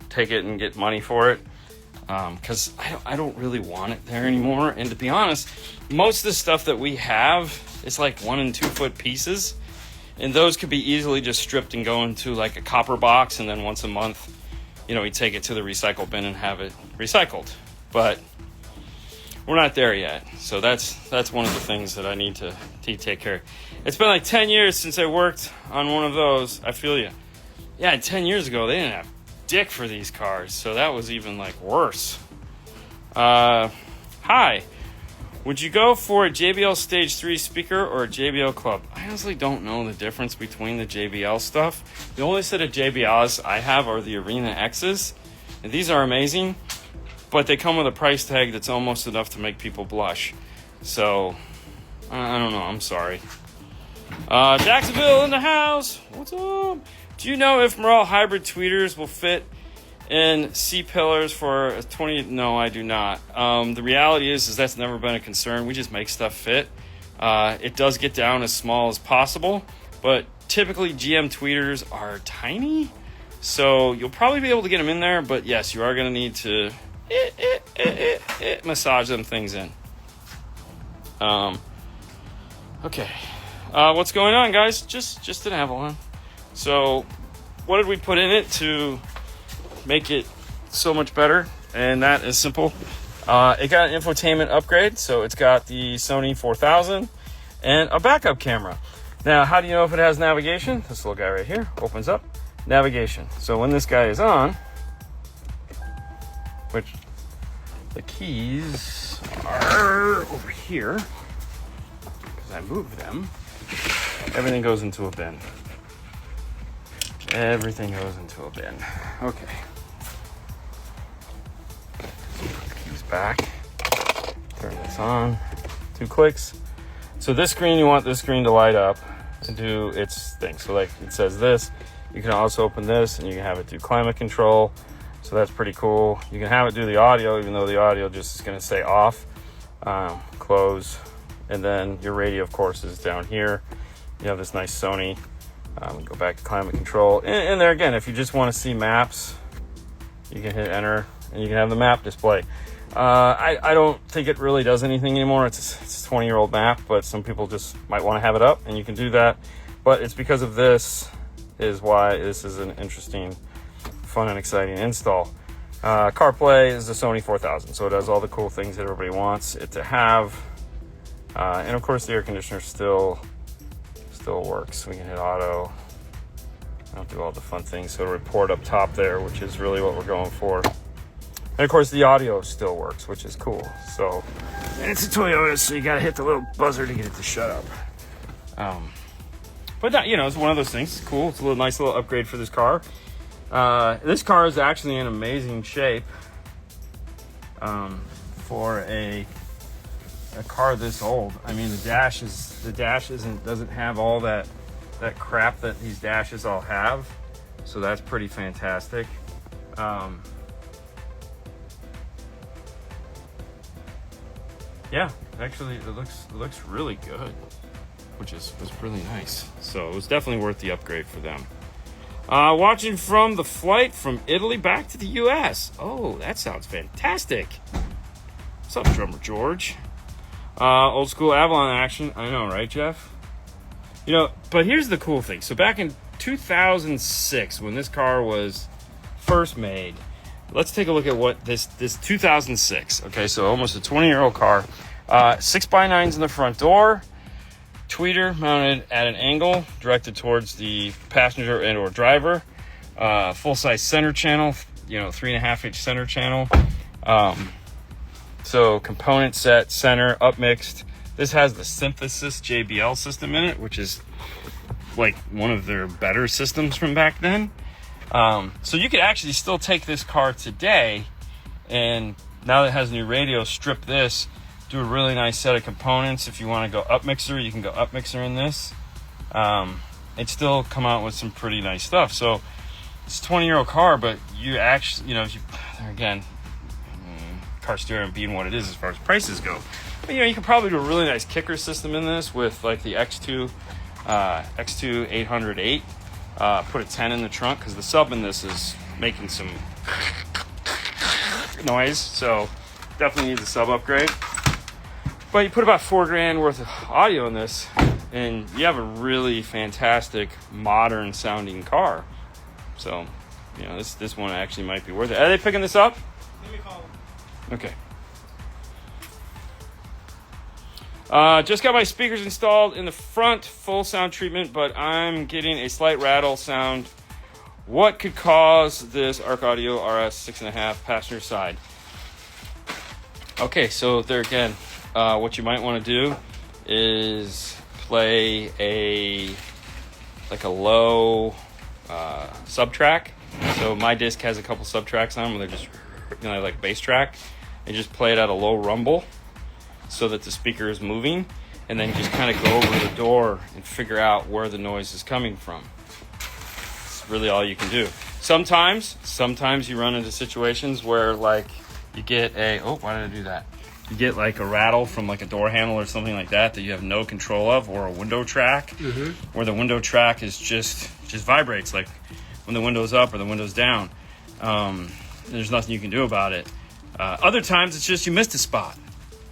take it and get money for it. Because I don't really want it there anymore. And to be honest, most of the stuff that we have is like 1 and 2 foot pieces. And those could be easily just stripped and go into like a copper box. And then once a month, we take it to the recycle bin and have it recycled. But we're not there yet. So that's one of the things that I need to take care of. It's been like 10 years since I worked on one of those. I feel you. Yeah, 10 years ago, they didn't have dick for these cars, so that was even like worse. Hi, would you go for a JBL Stage 3 speaker or a JBL Club? I honestly don't know the difference between the JBL stuff. The only set of JBLs I have are the Arena X's, and these are amazing, but they come with a price tag that's almost enough to make people blush. So I don't know, I'm sorry. Jacksonville in the house, what's up? Do you know if Morel hybrid tweeters will fit in C-pillars for a 20? No, I do not. The reality is that's never been a concern. We just make stuff fit. It does get down as small as possible, but typically GM tweeters are tiny, so you'll probably be able to get them in there, but yes, you are going to need to massage them things in. Okay. What's going on, guys? Just an Avalon. So, what did we put in it to make it so much better? And that is simple. It got an infotainment upgrade, so it's got the Sony 4000 and a backup camera. Now, how do you know if it has navigation? This little guy right here opens up navigation. So when this guy is on, which the keys are over here, because I moved them, everything goes into a bin. Everything goes into a bin. Okay. Put the keys back. Turn this on. 2 clicks. So this screen, you want this screen to light up and do its thing. So like it says this. You can also open this and you can have it do climate control. So that's pretty cool. You can have it do the audio, even though the audio just is going to say off. Close. And then your radio, of course, is down here. You have this nice Sony. Go back to climate control. And there again, if you just want to see maps, you can hit enter and you can have the map display. I don't think it really does anything anymore. It's a 20-year-old map, but some people just might want to have it up, and you can do that. But it's because of this is why this is an interesting, fun, and exciting install. CarPlay is the Sony 4000, so it does all the cool things that everybody wants it to have. And of course, the air conditioner still works. We can hit auto. I don't do all the fun things. So it'll report up top there, which is really what we're going for. And of course, the audio still works, which is cool. So, and it's a Toyota, so you gotta hit the little buzzer to get it to shut up. But that, it's one of those things. It's cool. It's a nice little upgrade for this car. This car is actually in amazing shape for a car this old. I mean, the dash doesn't have all that crap that these dashes all have, so that's pretty fantastic. Yeah, actually, it looks really good, which was really nice. So it was definitely worth the upgrade for them. Watching from the flight from Italy back to the U.S. Oh, that sounds fantastic. What's up, Drummer George? Old school Avalon action. I know, right, Jeff? But here's the cool thing. So back in 2006, when this car was first made, let's take a look at what this 2006. Okay, so almost a 20-year-old car. 6x9s in the front door. Tweeter mounted at an angle directed towards the passenger and or driver. Full-size center channel, 3.5-inch center channel. So component set, center, upmixed. This has the Synthesis JBL system in it, which is like one of their better systems from back then. So you could actually still take this car today, and now that it has a new radio, strip this, do a really nice set of components. If you want to go up mixer, you can go up mixer in this. And still come out with some pretty nice stuff. So it's a 20-year-old car, but you actually, you know, if you, again, car stereo being what it is as far as prices go. But, you know, you can probably do a really nice kicker system in this with like the X2 808. Put a 10 in the trunk because the sub in this is making some noise. So definitely need the sub upgrade. But you put about $4,000 worth of audio in this, and you have a really fantastic modern sounding car. So, you know, this one actually might be worth it. Are they picking this up? Let me call them. Okay. Just got my speakers installed in the front, full sound treatment, but I'm getting a slight rattle sound. What could cause this Arc Audio RS 6.5 passenger side? Okay, so there again, what you might want to do is play a low subtrack. So my disc has a couple subtracks on them where they're just, you know, like bass track, and just play it at a low rumble so that the speaker is moving, and then just kind of go over the door and figure out where the noise is coming from. It's really all you can do. Sometimes you run into situations where like you get why did I do that? You get like a rattle from like a door handle or something like that you have no control of, or a window track, where the window track is just vibrates, like when the window's up or the window's down. There's nothing you can do about it. Other times it's just you missed a spot,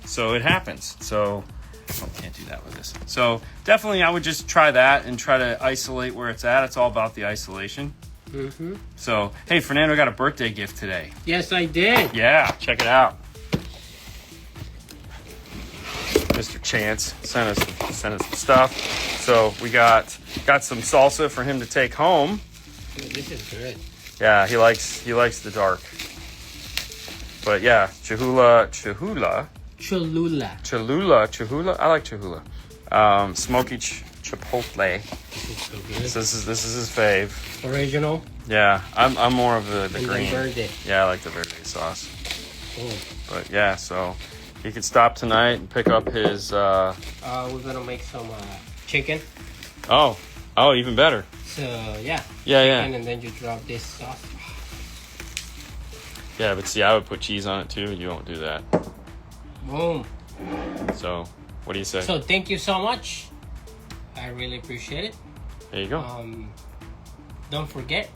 so it happens. So can't do that with this. So definitely I would just try that and try to isolate where it's at. It's all about the isolation. So hey, Fernando got a birthday gift today. Yes, I did. Yeah, check it out. Mr. Chance sent us some stuff. So we got some salsa for him to take home. Dude, this is good. Yeah, he likes the dark. But yeah, Cholula. I like Cholula. Smoky chipotle. This is so good. So this is his fave. Original. Yeah, I'm more of the And green. verde. Yeah, I like the verde sauce. Oh. But yeah, so he could stop tonight and pick up his. We're gonna make some chicken. Oh, even better. So yeah. Yeah. And then you drop this sauce. Yeah, but see, I would put cheese on it too, and you won't do that. Boom. So, what do you say? So thank you so much. I really appreciate it. There you go. Don't forget,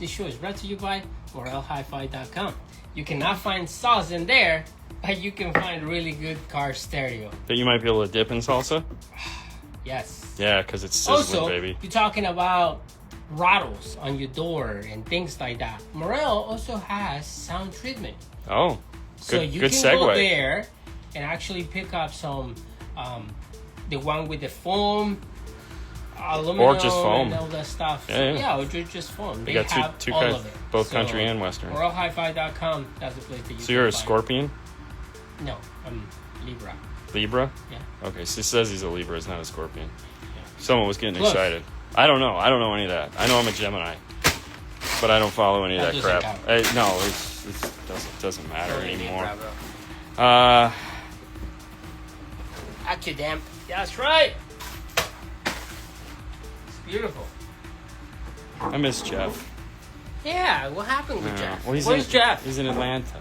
this show is brought to you by MorelHiFi.com. You cannot find sauce in there, but you can find really good car stereo. That you might be able to dip in salsa? Yes. Yeah, because it's sizzling, Also, baby. you're talking about rattles on your door and things like that. Morel also has sound treatment. Oh, So good, you good can segue. go there and actually pick up some, the one with the foam, aluminum, Or just foam. and all that stuff. Yeah. Or just foam. They They got have two all kinds, of it. both So, country and western. MorelHiFi.com, that's the place that you So you're a can find Scorpion? it. No, I'm Libra. Libra? Yeah. Okay, so he says he's a Libra, it's not a Scorpion. Yeah. Someone was getting Close. excited. I don't know any of that. I know I'm a Gemini, but I don't follow any of That that doesn't crap. count. No, it doesn't matter Totally anymore. Libra, bro. Uh, Accudamp. That's right. It's beautiful. I miss Jeff. Yeah, what happened with Jeff? Well, Where's Jeff? He's in Atlanta.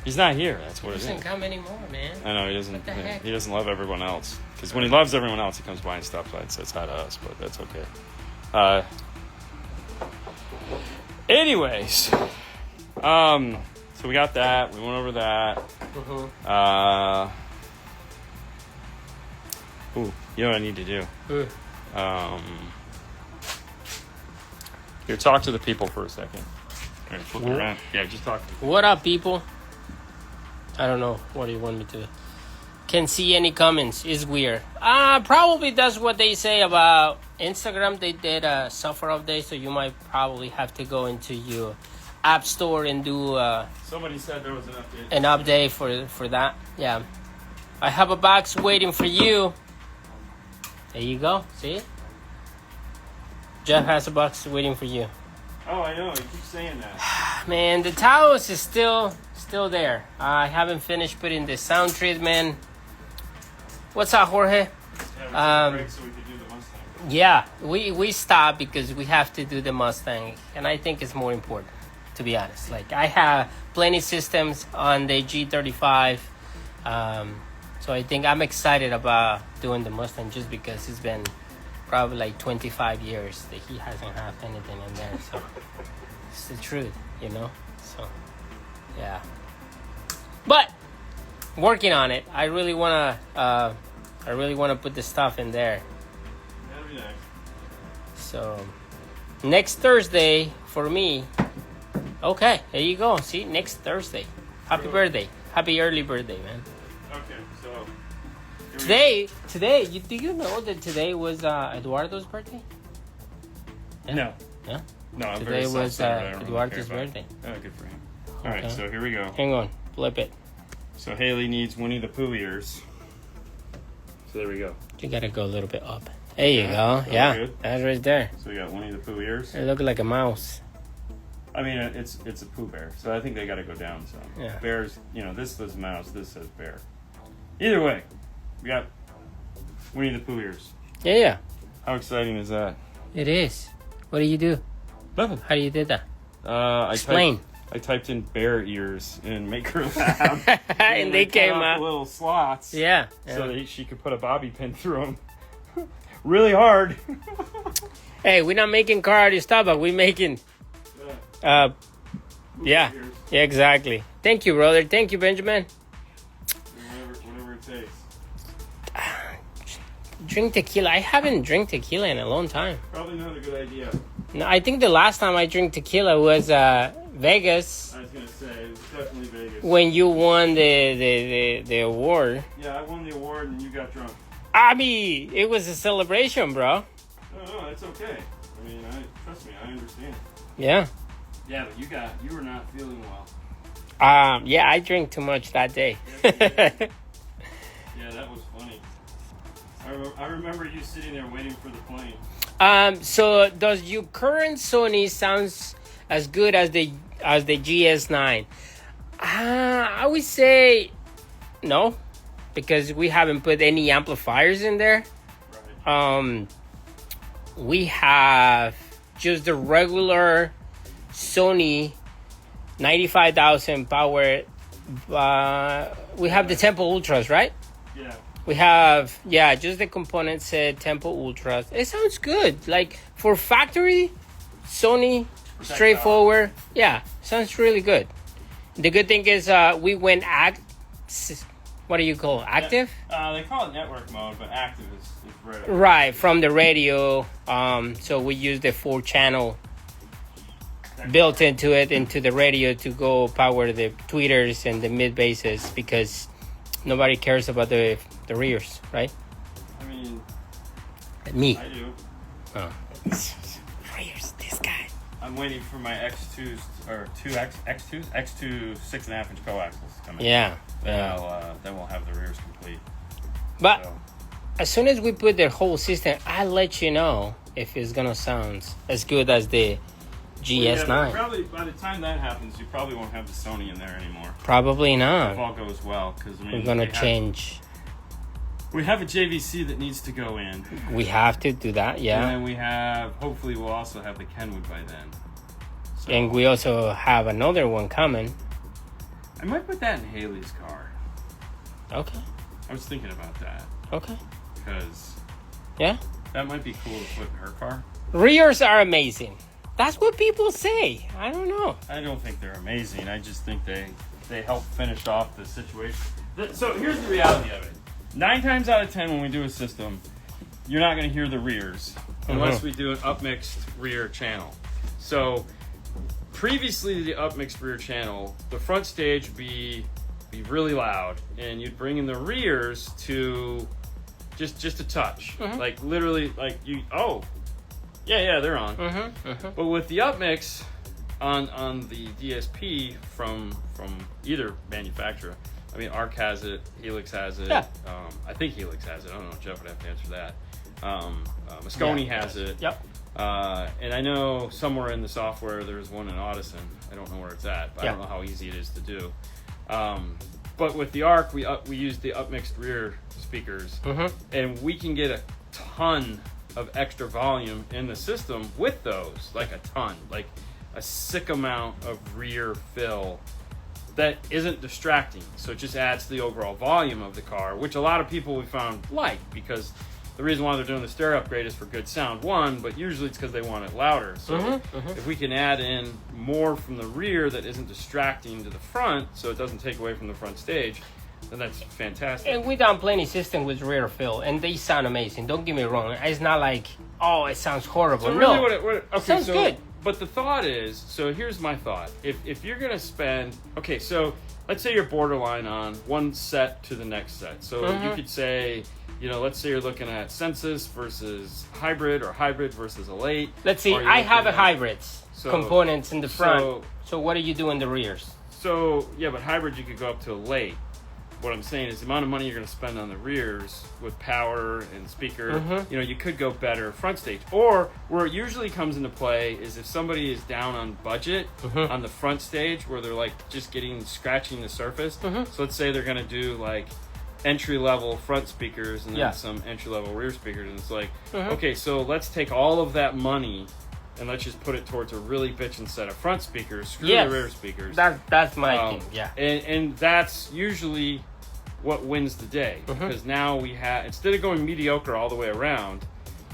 He's not here. That's what He it is. doesn't come anymore, man. I know he doesn't. What the heck? He doesn't love everyone else. Because when he loves everyone else, he comes by and stops by and says hi to us. But that's okay. Anyways, so we got that. We went over that. Ooh, you know what I need to do? Here, talk to the people for a second. All right, flip it around. Yeah, just talk to them. What up, people? I don't know. What do you want me to? Can't see any comments. It's weird. Probably that's what they say about Instagram. They did a software update, so you might probably have to go into your App Store and do Somebody said there was an update for that. Yeah, I have a box waiting for you. There you go. See, Jeff has a box waiting for you. Oh, I know. You keep saying that. Man, the Taos is still there. I haven't finished putting the sound treatment. What's up, Jorge? Yeah, we took a break so we could do the Mustang. Yeah, we stopped because we have to do the Mustang, and I think it's more important, to be honest. Like, I have plenty systems on the G35, so I think I'm excited about doing the Mustang just because it's been probably like 25 years that he hasn't had anything in there. So it's the truth, you know. So yeah, but working on it. I really wanna put the stuff in there. That'd be nice. So next Thursday for me. Okay, there you go. See, next Thursday. Happy birthday. Happy early birthday, man. Okay, so Today, do you know that today was Eduardo's birthday? Yeah. No. Yeah? No, I'm Today very was self-centered. I don't really Eduardo's care about birthday. it. Oh, good for him. All right, Okay. so here we go. Hang on, flip it. So Haley needs Winnie the Pooh ears. So there we go. You gotta go a little bit up. There you go. That Yeah, good? that's right there. So we got Winnie the Pooh ears. It looked like a mouse. I mean, it's a Pooh bear, so I think they got to go down some. Yeah. Bears, this says mouse, this says bear. Either way, we got Winnie the Pooh ears. Yeah. How exciting is that? It is. What do you do? Nothing. How do you did that? Explain. I typed in bear ears in Maker Lab, and they cut came off out. the little slots. Yeah. So that she could put a bobby pin through them. Really hard. Hey, we're not making car audio stuff, but we're making. Yeah. Yeah, exactly. Thank you, brother. Thank you, Benjamin. Whatever it takes. Drink tequila. I haven't drank tequila in a long time. Probably not a good idea. No, I think the last time I drank tequila was Vegas. I was gonna say it was definitely Vegas. When you won the award. Yeah, I won the award and you got drunk. I mean, it was a celebration, bro. No, it's okay. I mean, trust me, I understand. Yeah. Yeah, but you were not feeling well. Yeah, I drank too much that day. Yeah, that was funny. I remember you sitting there waiting for the plane. So does your current Sony sounds as good as the GS9? I would say no, because we haven't put any amplifiers in there. Right. We have just the regular Sony 95,000 power. We have the Tempo Ultras, right? Yeah. We have, just the component set Tempo Ultras. It sounds good. Like, for factory, Sony, straightforward. Yeah, sounds really good. The good thing is we went what do you call it? Active? They call it network mode, but active is right up. Right, from the radio. So we use the 4-channel built into the radio to go power the tweeters and the mid basses, because nobody cares about the rears, right? I mean, Me. I do. Oh. Rears, this guy. I'm waiting for my X2s or X2 6.5 inch coaxials to come in. Yeah. Then we'll have the rears complete. But So, as soon as we put the whole system, I'll let you know if it's gonna sound as good as the GS9. well, yeah, probably by the time that happens, you probably won't have the Sony in there anymore. Probably If not. all goes well, because We're gonna change. We have a JVC that needs to go in. We have to do that, yeah. And then hopefully we'll also have the Kenwood by then. So, And we also have another one coming. I might put that in Haley's car. Okay. I was thinking about that. Okay. Because Yeah. that might be cool to put in her car. Rears are amazing. That's what people say. I don't know. I don't think they're amazing. I just think they help finish off the situation. So here's the reality of it. 9 times out of 10 when we do a system, you're not going to hear the rears unless we do an upmixed rear channel. So previously the upmixed rear channel, the front stage would be really loud, and you'd bring in the rears to just a touch. Like literally, like yeah, they're on. But with the upmix, on the DSP from either manufacturer. I mean, Arc has it, Helix has it. Yeah. I think Helix has it. I don't know. Jeff would have to answer that. Moscone has it. Yep. And I know somewhere in the software there's one in Audison. I don't know where it's at, but I don't know how easy it is to do. But with the Arc, we use the upmixed rear speakers, and we can get a ton of extra volume in the system with those, like a ton, like a sick amount of rear fill that isn't distracting. So it just adds to the overall volume of the car, which a lot of people we found like, because the reason why they're doing the stereo upgrade is for good sound, one, but usually it's because they want it louder. So if we can add in more from the rear that isn't distracting to the front, so it doesn't take away from the front stage, then that's fantastic. And we done plenty system with rear fill, and they sound amazing. Don't get me wrong. It's not like, oh, it sounds horrible. So no, really it sounds good. But the thought is, so here's my thought. If you're going to spend, okay, so let's say you're borderline on one set to the next set. So you could say, you know, let's say you're looking at Census versus hybrid, or hybrid versus Elate. Let's see, I have a hybrids components in the front. So what do you do in the rears? So, yeah, but hybrid you could go up to Elate. What I'm saying is the amount of money you're going to spend on the rears with power and speaker, you know, you could go better front stage. Or where it usually comes into play is if somebody is down on budget on the front stage, where they're like just scratching the surface. So let's say they're going to do like entry-level front speakers and then some entry-level rear speakers, and it's like, okay, so let's take all of that money and let's just put it towards a really bitchin' set of front speakers, screw the rear speakers. That's my thing, yeah. And that's usually what wins the day, because now we have, instead of going mediocre all the way around,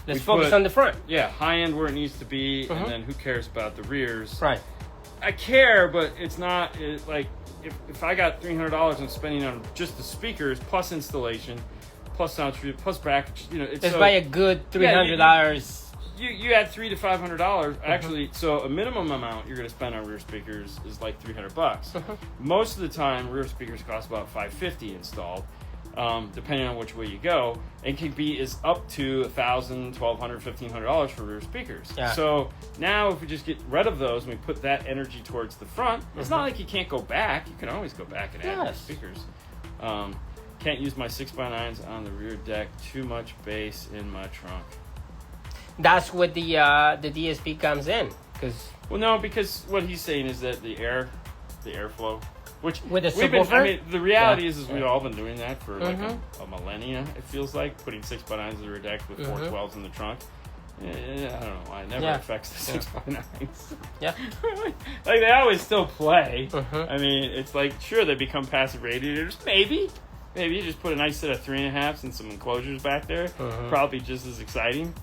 let's focus on the front. Yeah, high-end where it needs to be, and then who cares about the rears? Right. I care, but it's not, like, if I got $300 I'm spending on just the speakers, plus installation, plus sound treatment, plus package, you know, it's buy a good $300. You add $300 to $500. Actually, so a minimum amount you're going to spend on rear speakers is like $300. Most of the time, rear speakers cost about $550 installed, depending on which way you go, and can be up to $1,000, $1,200, $1,500 for rear speakers. Yeah. So now, if we just get rid of those and we put that energy towards the front, it's not like you can't go back. You can always go back and add rear speakers. Can't use my 6x9s on the rear deck. Too much bass in my trunk. That's what the DSP comes in, because what he's saying is that the airflow, which with a subwoofer. The reality is we've all been doing that for like a millennia. It feels like putting 6x9s in the rear deck with 412s in the trunk. I don't know why it never affects the 6x9s. Yeah, like they always still play. I mean, it's like sure they become passive radiators, maybe. Maybe you just put a nice set of 3.5s and some enclosures back there. Probably just as exciting.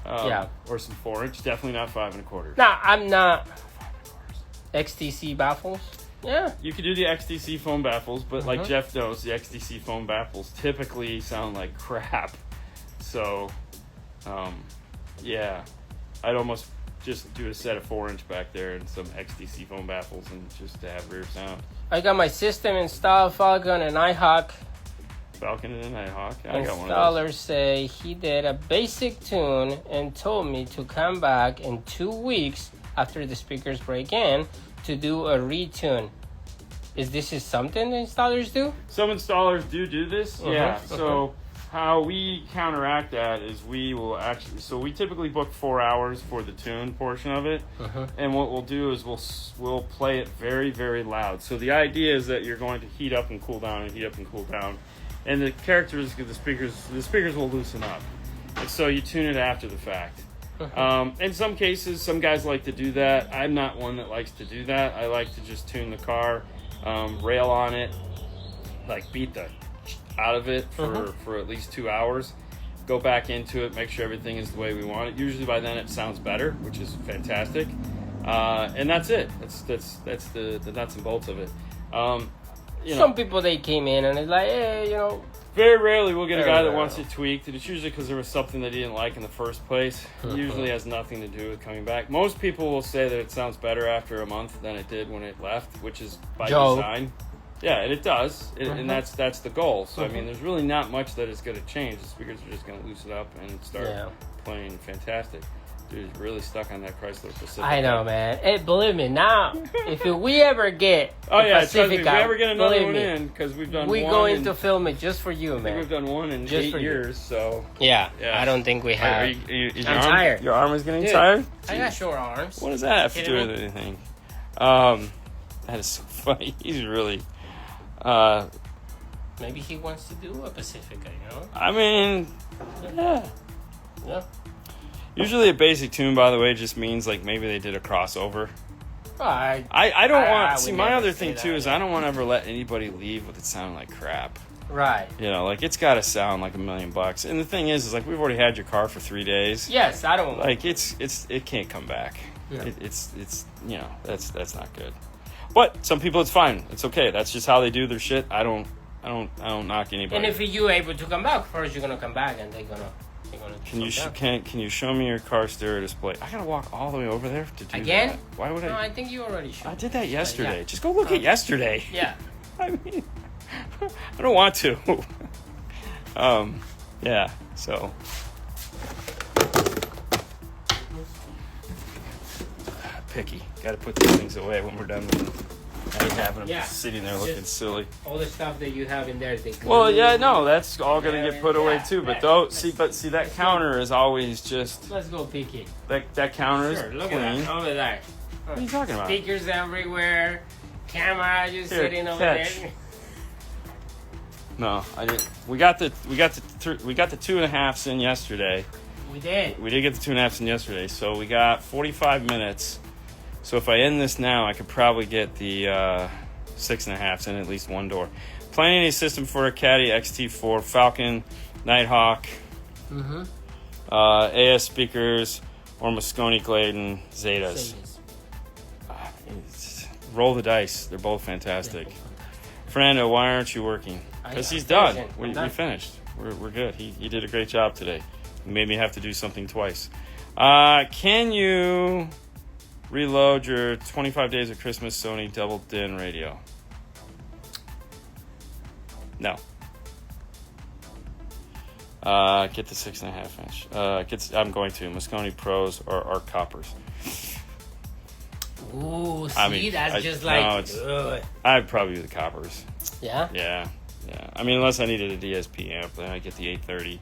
Or some 4-inch. Definitely not 5 1/4. No, I'm not. XTC baffles. Yeah. You could do the XTC foam baffles, but like Jeff knows, the XTC foam baffles typically sound like crap. So, yeah, I'd almost just do a set of 4-inch back there and some XTC foam baffles, and just to have rear sound. I got my system installed, Falcon and Nighthawk. Falcon and Nighthawk. I got one of Installers those. say he did a basic tune and told me to come back in 2 weeks after the speakers break in to do a retune. Is this something the installers do? Some installers do this. Yeah. So how we counteract that is we will actually. So we typically book 4 hours for the tune portion of it, and what we'll do is we'll play it very, very loud. So the idea is that you're going to heat up and cool down and heat up and cool down. And the characteristics of the speakers will loosen up. And so you tune it after the fact. In some cases, some guys like to do that. I'm not one that likes to do that. I like to just tune the car, rail on it, like beat the out of it for at least 2 hours. Go back into it, make sure everything is the way we want it. Usually by then it sounds better, which is fantastic. And that's it. That's the nuts and bolts of it. Some people, they came in and it's like, hey, very rarely we'll get a guy that wants it tweaked, and it's usually because there was something that he didn't like in the first place. It usually has nothing to do with coming back. Most people will say that it sounds better after a month than it did when it left, which is by design. Yeah, and it does, and that's the goal. So I mean, there's really not much that is going to change. The speakers are just going to loosen up and start playing fantastic. Dude, you're really stuck on that Chrysler Pacifica. I know, man. Hey, believe me, now, if we ever get Oh, yeah, Pacifica, if we ever get another believe one me, in, because we've done we're one. going to film it just for you, I think man. we've done one in Just 8 for you. years, so. Yeah, I don't think we have. Is I'm tired. Your arm is getting Dude, tired? I got short arms. What does that have to do Kidding with me? anything? That is so funny. He's really. Maybe he wants to do a Pacifica, you know? I mean, yeah. Yeah. Usually a basic tune, by the way, just means like maybe they did a crossover. Well, I don't want. See, would my never other say thing that, too is yeah. I don't want to ever let anybody leave with it sounding like crap. Right. You know, like it's got to sound like $1 million. And the thing is like we've already had your car for 3 days. Yes, I don't. Like it can't come back. Yeah. It's you know that's not good. But some people it's fine. It's okay. That's just how they do their shit. I don't knock anybody. And if you're able to come back, first you're gonna come back, and they're gonna. Can you show me your car stereo display? I gotta walk all the way over there to do Again? that. Why would I? No, I think you already showed. I did that yesterday. Yeah. Just go look at yesterday. Yeah. I mean, I don't want to. Yeah. So. Picky. Got to put these things away when we're done with them. I hate having them sitting there looking silly. All the stuff that you have in there. Well, yeah, no, that's all gonna get put away too. But see that counter is always just. Let's go picky. That counter is Look clean. at that over there. What are you talking about? Speakers everywhere. Camera just Here, sitting over catch. there. No, I didn't. We got the 2.5s in yesterday. We did. We did get the 2.5s in yesterday, so we got 45 minutes. So if I end this now, I could probably get the 6.5s in at least one door. Planning a system for a Caddy XT4, Falcon, Nighthawk, AS speakers, or Moscone Gladen Zetas. Roll the dice. They're both fantastic. Fernando, why aren't you working? Because he's done. We finished. We're good. He did a great job today. He made me have to do something twice. Can you reload your 25 Days of Christmas Sony double DIN radio? No. Get the 6.5 inch. I'm going to Moscone Pros or Arc Coppers. Ooh, see, I'd probably do the Coppers. Yeah? Yeah. I mean, unless I needed a DSP amp, then I get the 830.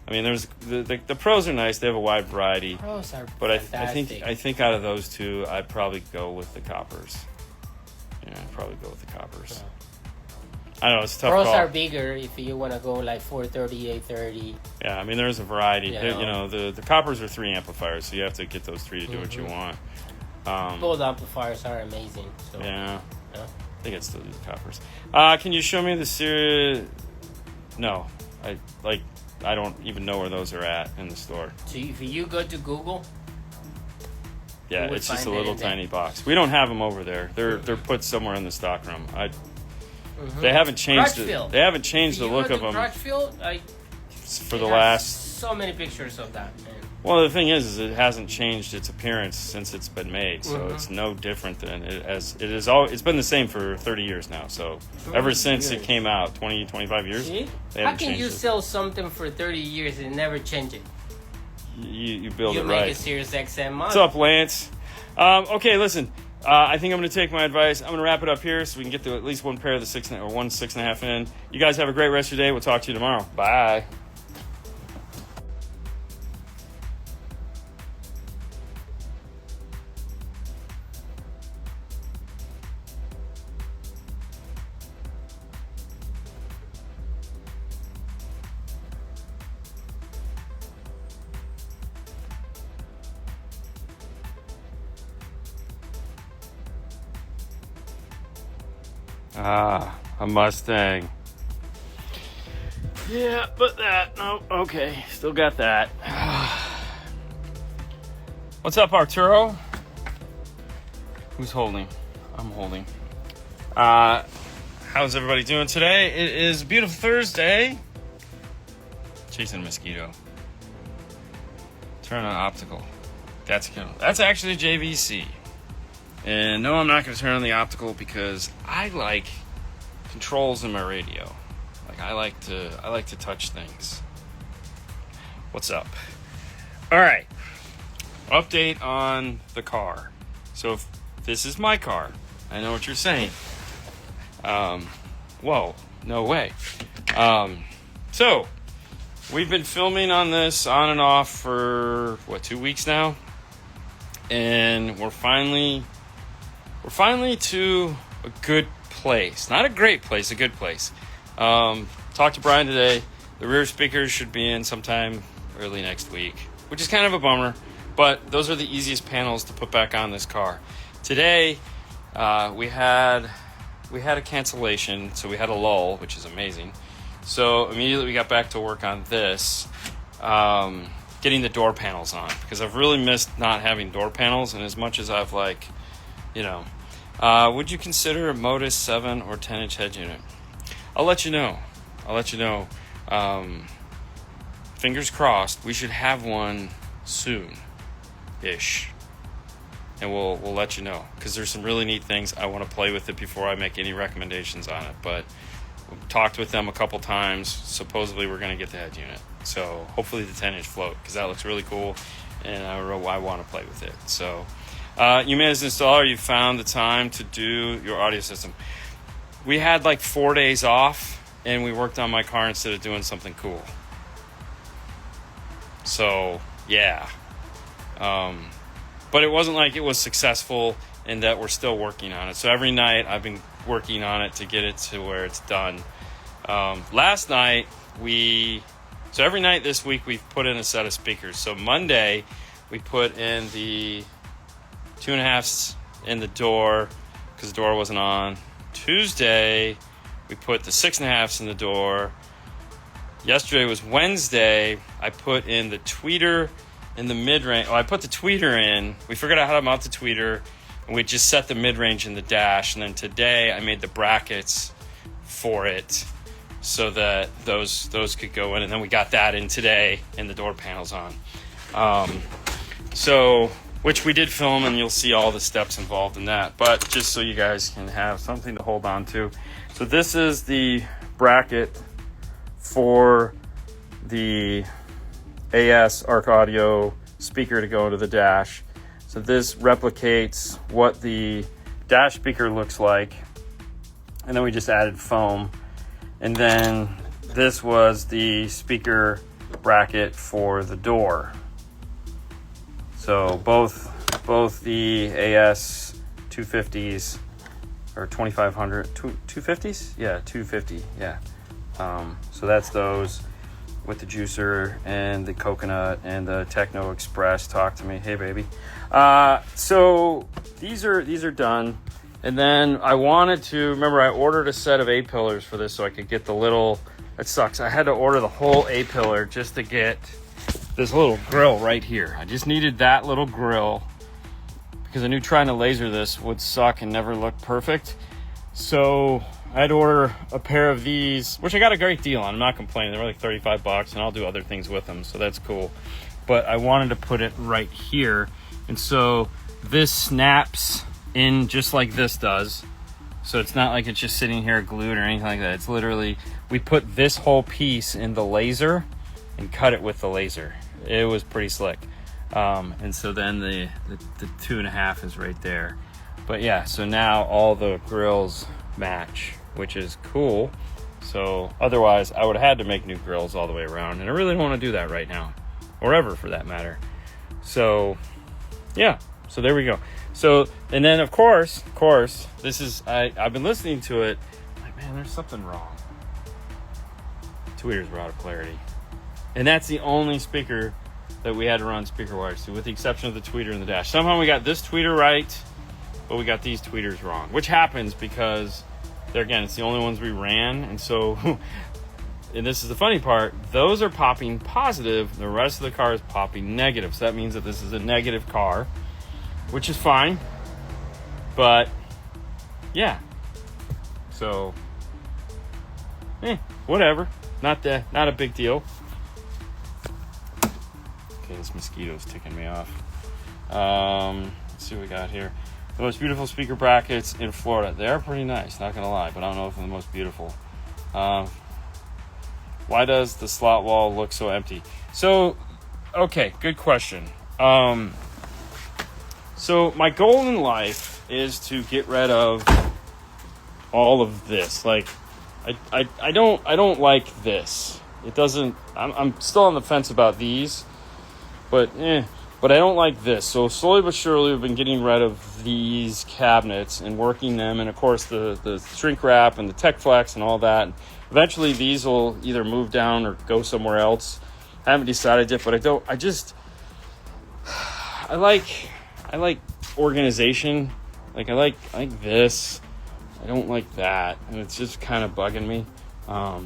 I mean, there's the Pros are nice. They have a wide variety. Pros are but fantastic. I think out of those two, I'd probably go with the Coppers. Yeah, I'd probably go with the Coppers. I know it's a tough Pros call. are bigger if you want to go like 430, 830. Yeah, I mean, there's a variety. Yeah. The Coppers are 3 amplifiers, so you have to get those 3 to do what you want. Both amplifiers are amazing. So. Yeah. Yeah. I think I'd still do the Coppers. Can you show me the series? No. I don't even know where those are at in the store. So if you go to Google, yeah, it's just a little tiny box. We don't have them over there. They're put somewhere in the stockroom. They haven't changed it. They haven't changed the look of them. Crutchfield, for the last. So many pictures of that. Man. Well, the thing is it hasn't changed its appearance since it's been made, so it's no different than it has. It's been the same for 30 years now. So ever since it came out, 20, 25 years. See? How can you sell something for 30 years and never change it? You build it right. You make a Sirius XM model. What's up, Lance? Okay, listen. I think I'm going to take my advice. I'm going to wrap it up here so we can get to at least one pair of the 6.5 in. You guys have a great rest of your day. We'll talk to you tomorrow. Bye. A Mustang. Yeah, but no, okay, still got that. What's up, Arturo? Who's holding? I'm holding. How's everybody doing today? It is a beautiful Thursday. Chasing a mosquito. Turn on optical. That's actually a JVC. And no, I'm not going to turn on the optical because I like controls in my radio. Like I like to touch things. What's up? All right. update on the car. So if this is my car, I know what you're saying. Whoa, no way. So we've been filming on this on and off for 2 weeks now, and we're finally to a good place. Not a great place, a good place. Talked to Brian today. The rear speakers should be in sometime early next week, which is kind of a bummer, but those are the easiest panels to put back on this car. Today, we had a cancellation, so we had a lull, which is amazing. So immediately we got back to work on this, getting the door panels on, because I've really missed not having door panels, and as much as I've would you consider a Modus 7 or 10-inch head unit? I'll let you know. Fingers crossed, we should have one soon-ish. And we'll let you know, because there's some really neat things. I want to play with it before I make any recommendations on it. But we've talked with them a couple times. Supposedly we're going to get the head unit. So hopefully the 10-inch float, because that looks really cool. And I want to play with it. So you may as an installer, you found the time to do your audio system. We had like 4 days off, and we worked on my car instead of doing something cool. So, yeah. But it wasn't like it was successful in that we're still working on it. So every night I've been working on it to get it to where it's done. Last night so every night this week we've put in a set of speakers. So Monday we put in the 2.5s in the door because the door wasn't on. Tuesday we put the 6.5s in the door. Yesterday was Wednesday. I put in the tweeter in the mid-range. I put the tweeter in. We figured out how to mount the tweeter, and we just set the mid-range in the dash. And then today I made the brackets for it so that those could go in. And then we got that in today, and the door panels on. Which we did film, and you'll see all the steps involved in that. But just so you guys can have something to hold on to. So this is the bracket for the AS Arc Audio speaker to go into the dash. So this replicates what the dash speaker looks like, and then we just added foam. And then this was the speaker bracket for the door. So both the AS 250s or 2500 250s? Yeah, 250. Yeah. So that's those with the juicer and the coconut and the Techno Express. Talk to me. Hey, baby. So these are done. And then I wanted to, remember I ordered a set of A-pillars for this so I could get the little, it sucks. I had to order the whole A-pillar just to get this little grill right here. I just needed that little grill because I knew trying to laser this would suck and never look perfect. So I had to order a pair of these, which I got a great deal on. I'm not complaining. They were like $35, and I'll do other things with them, so that's cool. But I wanted to put it right here, and so this snaps in just like this does. So it's not like it's just sitting here glued or anything like that. It's literally, we put this whole piece in the laser and cut it with the laser. It was pretty slick. And so then the 2.5 is right there. But yeah, so now all the grills match, which is cool. So otherwise I would have had to make new grills all the way around, and I really don't want to do that right now, or ever for that matter. So yeah, so there we go. So, and then of course this is, I've been listening to it like, man, there's something wrong. Tweeters were out of clarity, and that's the only speaker that we had to run speaker wires to, with the exception of the tweeter in the dash. Somehow we got this tweeter right, but we got these tweeters wrong, which happens because again, it's the only ones we ran. And so, and this is the funny part, those are popping positive, the rest of the car is popping negative. So that means that this is a negative car, which is fine. But yeah, so whatever, not a big deal. Okay, this mosquito's ticking me off. Let's see what we got here. The most beautiful speaker brackets in Florida. They are pretty nice, not gonna lie, but I don't know if they're the most beautiful. Why does the slot wall look so empty? So, okay, good question. So my goal in life is to get rid of all of this. Like, I don't like this. It doesn't. I'm still on the fence about these, but I don't like this. So slowly but surely, we've been getting rid of these cabinets and working them, and of course the shrink wrap and the Tech Flex and all that. Eventually, these will either move down or go somewhere else. I haven't decided yet, but I like organization. Like I like this. I don't like that, and it's just kind of bugging me. I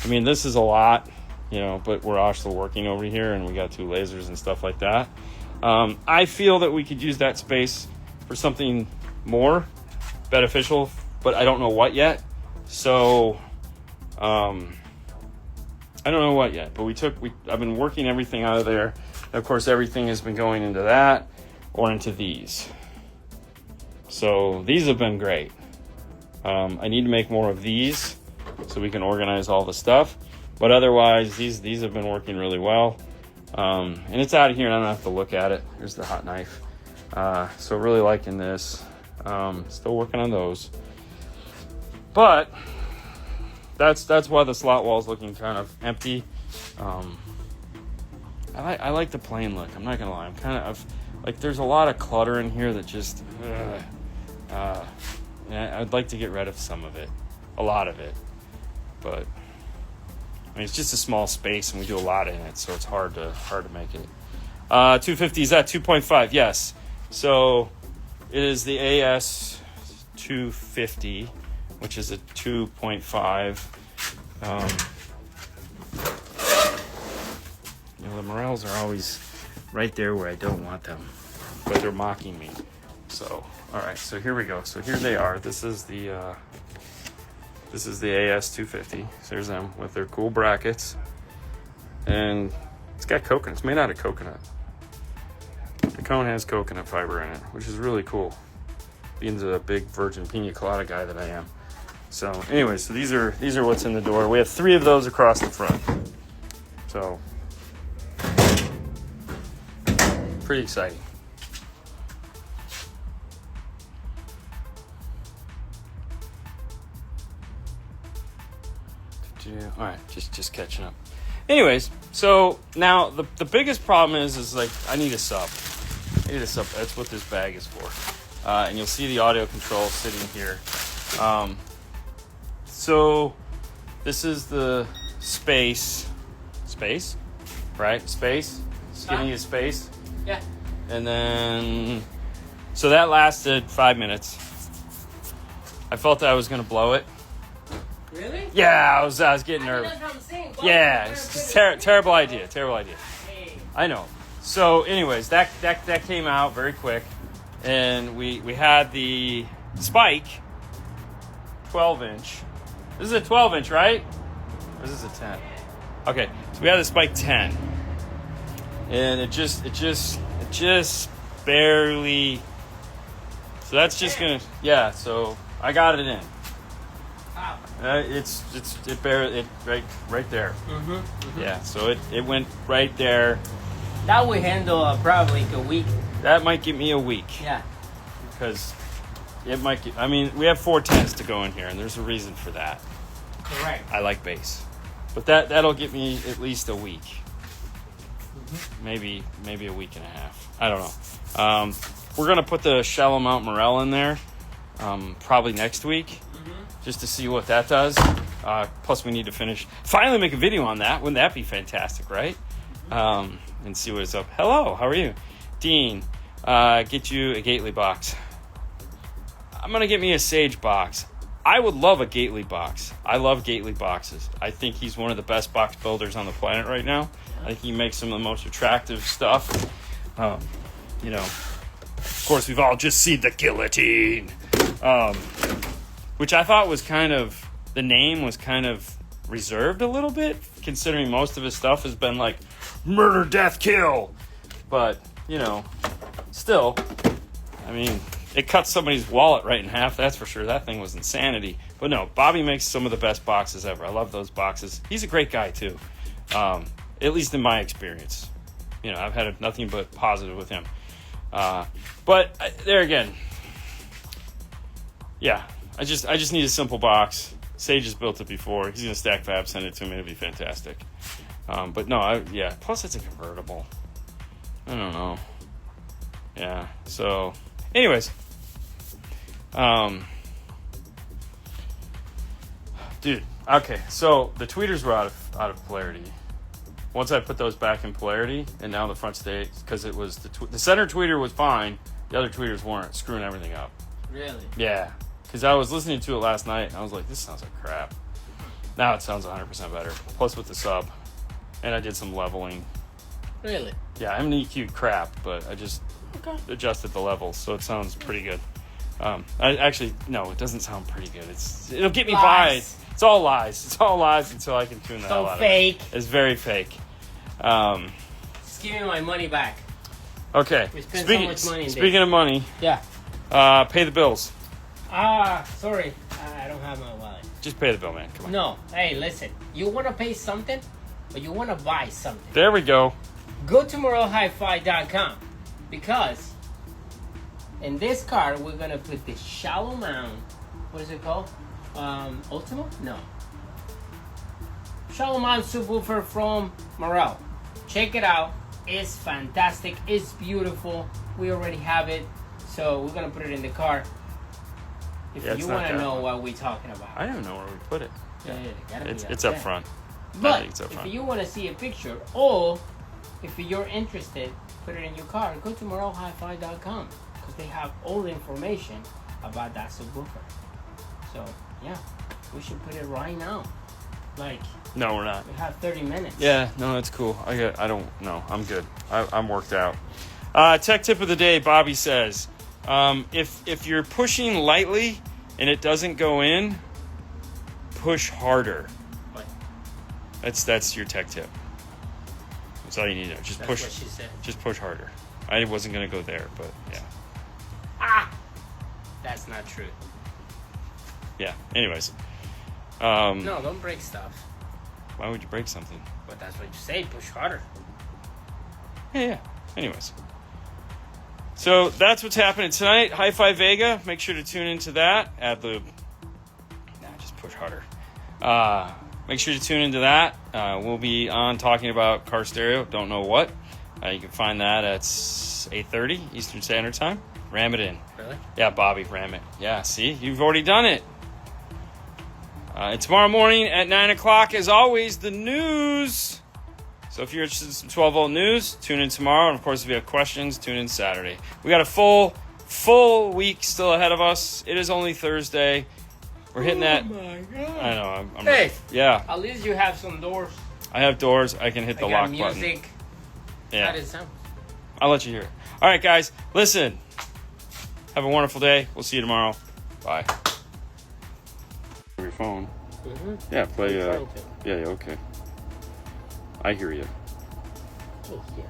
mean, this is a lot, but we're also working over here, and we got 2 lasers and stuff like that. I feel that we could use that space for something more beneficial, but I don't know what yet. So, I don't know what yet, but I've been working everything out of there. And of course, everything has been going into that or into these. So these have been great. I need to make more of these so we can organize all the stuff. But otherwise, these have been working really well. And it's out of here and I don't have to look at it. Here's the hot knife. So really liking this. Still working on those. But that's why the slot wall is looking kind of empty. I like the plain look. I'm not gonna lie. I'm kind of like there's a lot of clutter in here that just. I'd like to get rid of some of it, a lot of it, but I mean it's just a small space and we do a lot in it, so it's hard to make it. 250 is at 2.5, yes. So it is the AS 250, which is a 2.5. The morels are always right there where I don't want them, but they're mocking me. So, all right, so here we go. So here they are. This is the AS 250. So there's them with their cool brackets, and it's got coconut. It's made out of coconut. The cone has coconut fiber in it, which is really cool. Being the big virgin pina colada guy that I am. So, anyway, so these are what's in the door. We have 3 of those across the front. So, pretty exciting. All right, just catching up. Anyways, so now the biggest problem is like I need a sub. That's what this bag is for. And you'll see the audio control sitting here. So this is the space, right? Space. It's giving you space. Yeah. And then, so that lasted 5 minutes. I felt I was gonna blow it. Really? Yeah, I was getting nervous. That's what I'm saying. Yeah, it's just terrible idea. Hey. I know. So, anyways, that came out very quick, and we had the spike 12-inch. This is a 12-inch, right? Or is this a 10? Okay, so we had the spike 10, and it just barely. So that's just gonna So I got it in. It barely right there. Mm-hmm. Yeah, so it went right there. That would handle probably a week. That might give me a week. Yeah. Because it might get, I mean, we have 410s to go in here, and there's a reason for that. Correct. I like bass. But that'll get me at least a week. Mm-hmm. Maybe a week and a half. I don't know. We're going to put the shallow mount Morel in there probably next week. Just to see what that does. Plus, we need to finally make a video on that. Wouldn't that be fantastic, right? And see what it's up. Hello, how are you? Dean, get you a Gately box. I'm going to get me a Sage box. I would love a Gately box. I love Gately boxes. I think he's one of the best box builders on the planet right now. I think he makes some of the most attractive stuff. Of course, we've all just seen the guillotine. Which I thought was the name was kind of reserved a little bit, considering most of his stuff has been like murder, death, kill. But, still, I mean, it cuts somebody's wallet right in half, that's for sure. That thing was insanity. But no, Bobby makes some of the best boxes ever. I love those boxes. He's a great guy, too. At least in my experience. I've had nothing but positive with him. But there again, yeah, I just need a simple box. Sage has built it before. He's gonna stack fab, send it to me. It'd be fantastic. But no, plus it's a convertible. I don't know. Yeah. So, anyways, dude. Okay. So the tweeters were out of polarity. Once I put those back in polarity, and now the front stayed, because it was the center tweeter was fine. The other tweeters weren't, screwing everything up. Really? Yeah. Because I was listening to it last night, and I was like, this sounds like crap. Now it sounds 100% better. Plus with the sub. And I did some leveling. Really? Yeah, I'm an EQ'd crap, but I just adjusted the levels, so it sounds pretty good. No, it doesn't sound pretty good. It'll get me by. It's all lies. It's all lies until I can tune the hell out fake. of it. It's very fake. Just give me my money back. Okay. We spent so much money. Speaking of money, yeah. Pay the bills. Sorry, I don't have my wallet. Just pay the bill, man. Come on. No, hey, listen. You want to pay something, or you want to buy something? There we go. Go to MorelHiFi.com, because in this car we're gonna put the shallow mount. What is it called? Ultimo? No. Shallow mount subwoofer from Morel. Check it out. It's fantastic. It's beautiful. We already have it, so we're gonna put it in the car. If you want to know what we're talking about, I don't know where we put it. It's up front. But if you want to see a picture, or if you're interested, put it in your car. Go to MorelHiFi.com, because they have all the information about that subwoofer. So yeah, we should put it right now. No, we're not. We have 30 minutes. Yeah, no, that's cool. I don't know. I'm good. I'm worked out. Tech tip of the day, Bobby says, if you're pushing lightly and it doesn't go in, push harder. What? That's your tech tip. That's all you need to know. Just That's push. what she said. Just push harder. I wasn't gonna go there, but yeah. That's not true. Yeah. Anyways. No, don't break stuff. Why would you break something? But that's what you say. Push harder. Yeah. Anyways. So that's what's happening tonight. Hi-Fi Vega. Make sure to tune into that. Ad lib. Just push harder. Make sure to tune into that. We'll be on talking about car stereo. Don't know what. You can find that at 8:30 Eastern Standard Time. Ram it in. Really? Yeah, Bobby, ram it. Yeah, see? You've already done it. And tomorrow morning at 9 o'clock, as always, the news. So if you're interested in some 12-volt news, tune in tomorrow. And, of course, if you have questions, tune in Saturday. We got a full week still ahead of us. It is only Thursday. We're hitting that. Oh, my God. I know. I'm hey. Yeah. At least you have some doors. I have doors. I can hit the lock button. Music. Yeah. How does it sound? I'll let you hear it. All right, guys. Listen. Have a wonderful day. We'll see you tomorrow. Bye. Your phone. Mm-hmm. Yeah, play. Yeah, okay. I hear you. Yeah.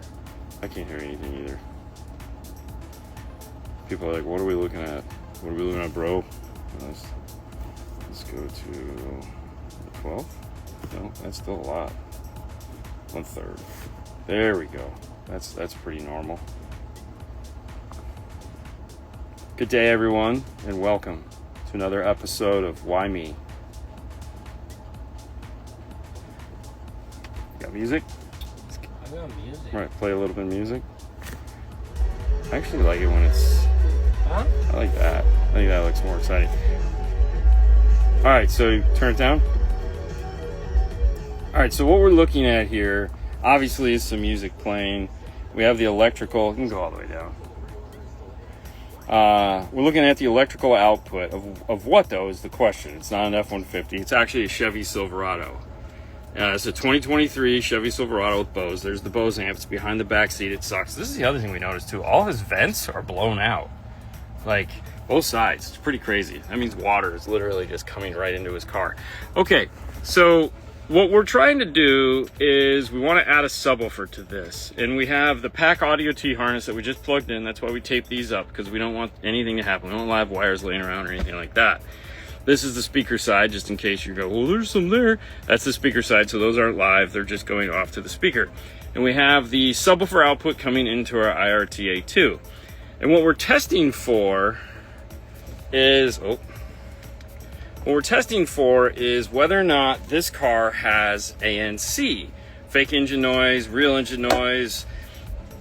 I can't hear anything either. People are like, what are we looking at? What are we looking at, bro? Let's go to 12. No, that's still a lot. 1/3. There we go. That's pretty normal. Good day, everyone, and welcome to another episode of Why Me? Got music? I got music. Right, play a little bit of music. I actually like it when it's... Huh? I like that. I think that looks more exciting. Alright, so you turn it down. Alright, so what we're looking at here, obviously, is some music playing. We have the electrical... You can go all the way down. We're looking at the electrical output of what, though, is the question. It's not an F-150. It's actually a Chevy Silverado. It's a 2023 Chevy Silverado with Bose. There's the Bose amp. It's behind the back seat. It sucks. This is the other thing we noticed, too. All his vents are blown out. Like, both sides. It's pretty crazy. That means water is literally just coming right into his car. Okay, so what we're trying to do is we want to add a subwoofer to this. And we have the Pack Audio T harness that we just plugged in. That's why we tape these up, because we don't want anything to happen. We don't have wires laying around or anything like that. This is the speaker side, just in case you go, well, there's some there. That's the speaker side, so those aren't live. They're just going off to the speaker. And we have the subwoofer output coming into our IRTA2. And what we're testing for is, whether or not this car has ANC, fake engine noise, real engine noise,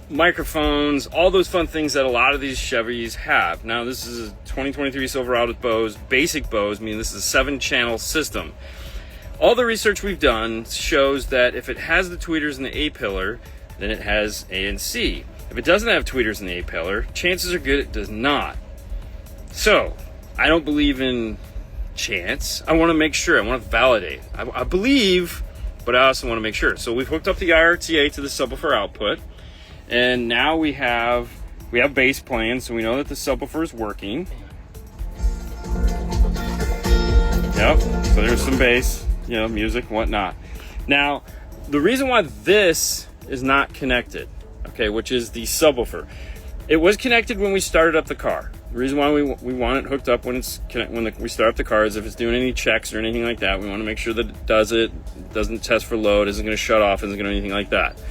microphones, all those fun things that a lot of these Chevys have. Now, this is a 2023 Silverado with Bose, basic Bose, meaning this is a 7-channel system. All the research we've done shows that if it has the tweeters and the A-pillar, then it has ANC. If it doesn't have tweeters and the A-pillar, chances are good it does not. So, I don't believe in chance. I want to make sure. I want to validate. I believe, but I also want to make sure. So we've hooked up the IRTA to the subwoofer output, and now we have bass playing, so we know that the subwoofer is working. Yep. So there's some bass, music, whatnot. Now, the reason why this is not connected, okay, which is the subwoofer, it was connected when we started up the car. The reason why we want it hooked up when we start up the car is if it's doing any checks or anything like that, we want to make sure that it doesn't test for load, isn't going to shut off, isn't going to do anything like that.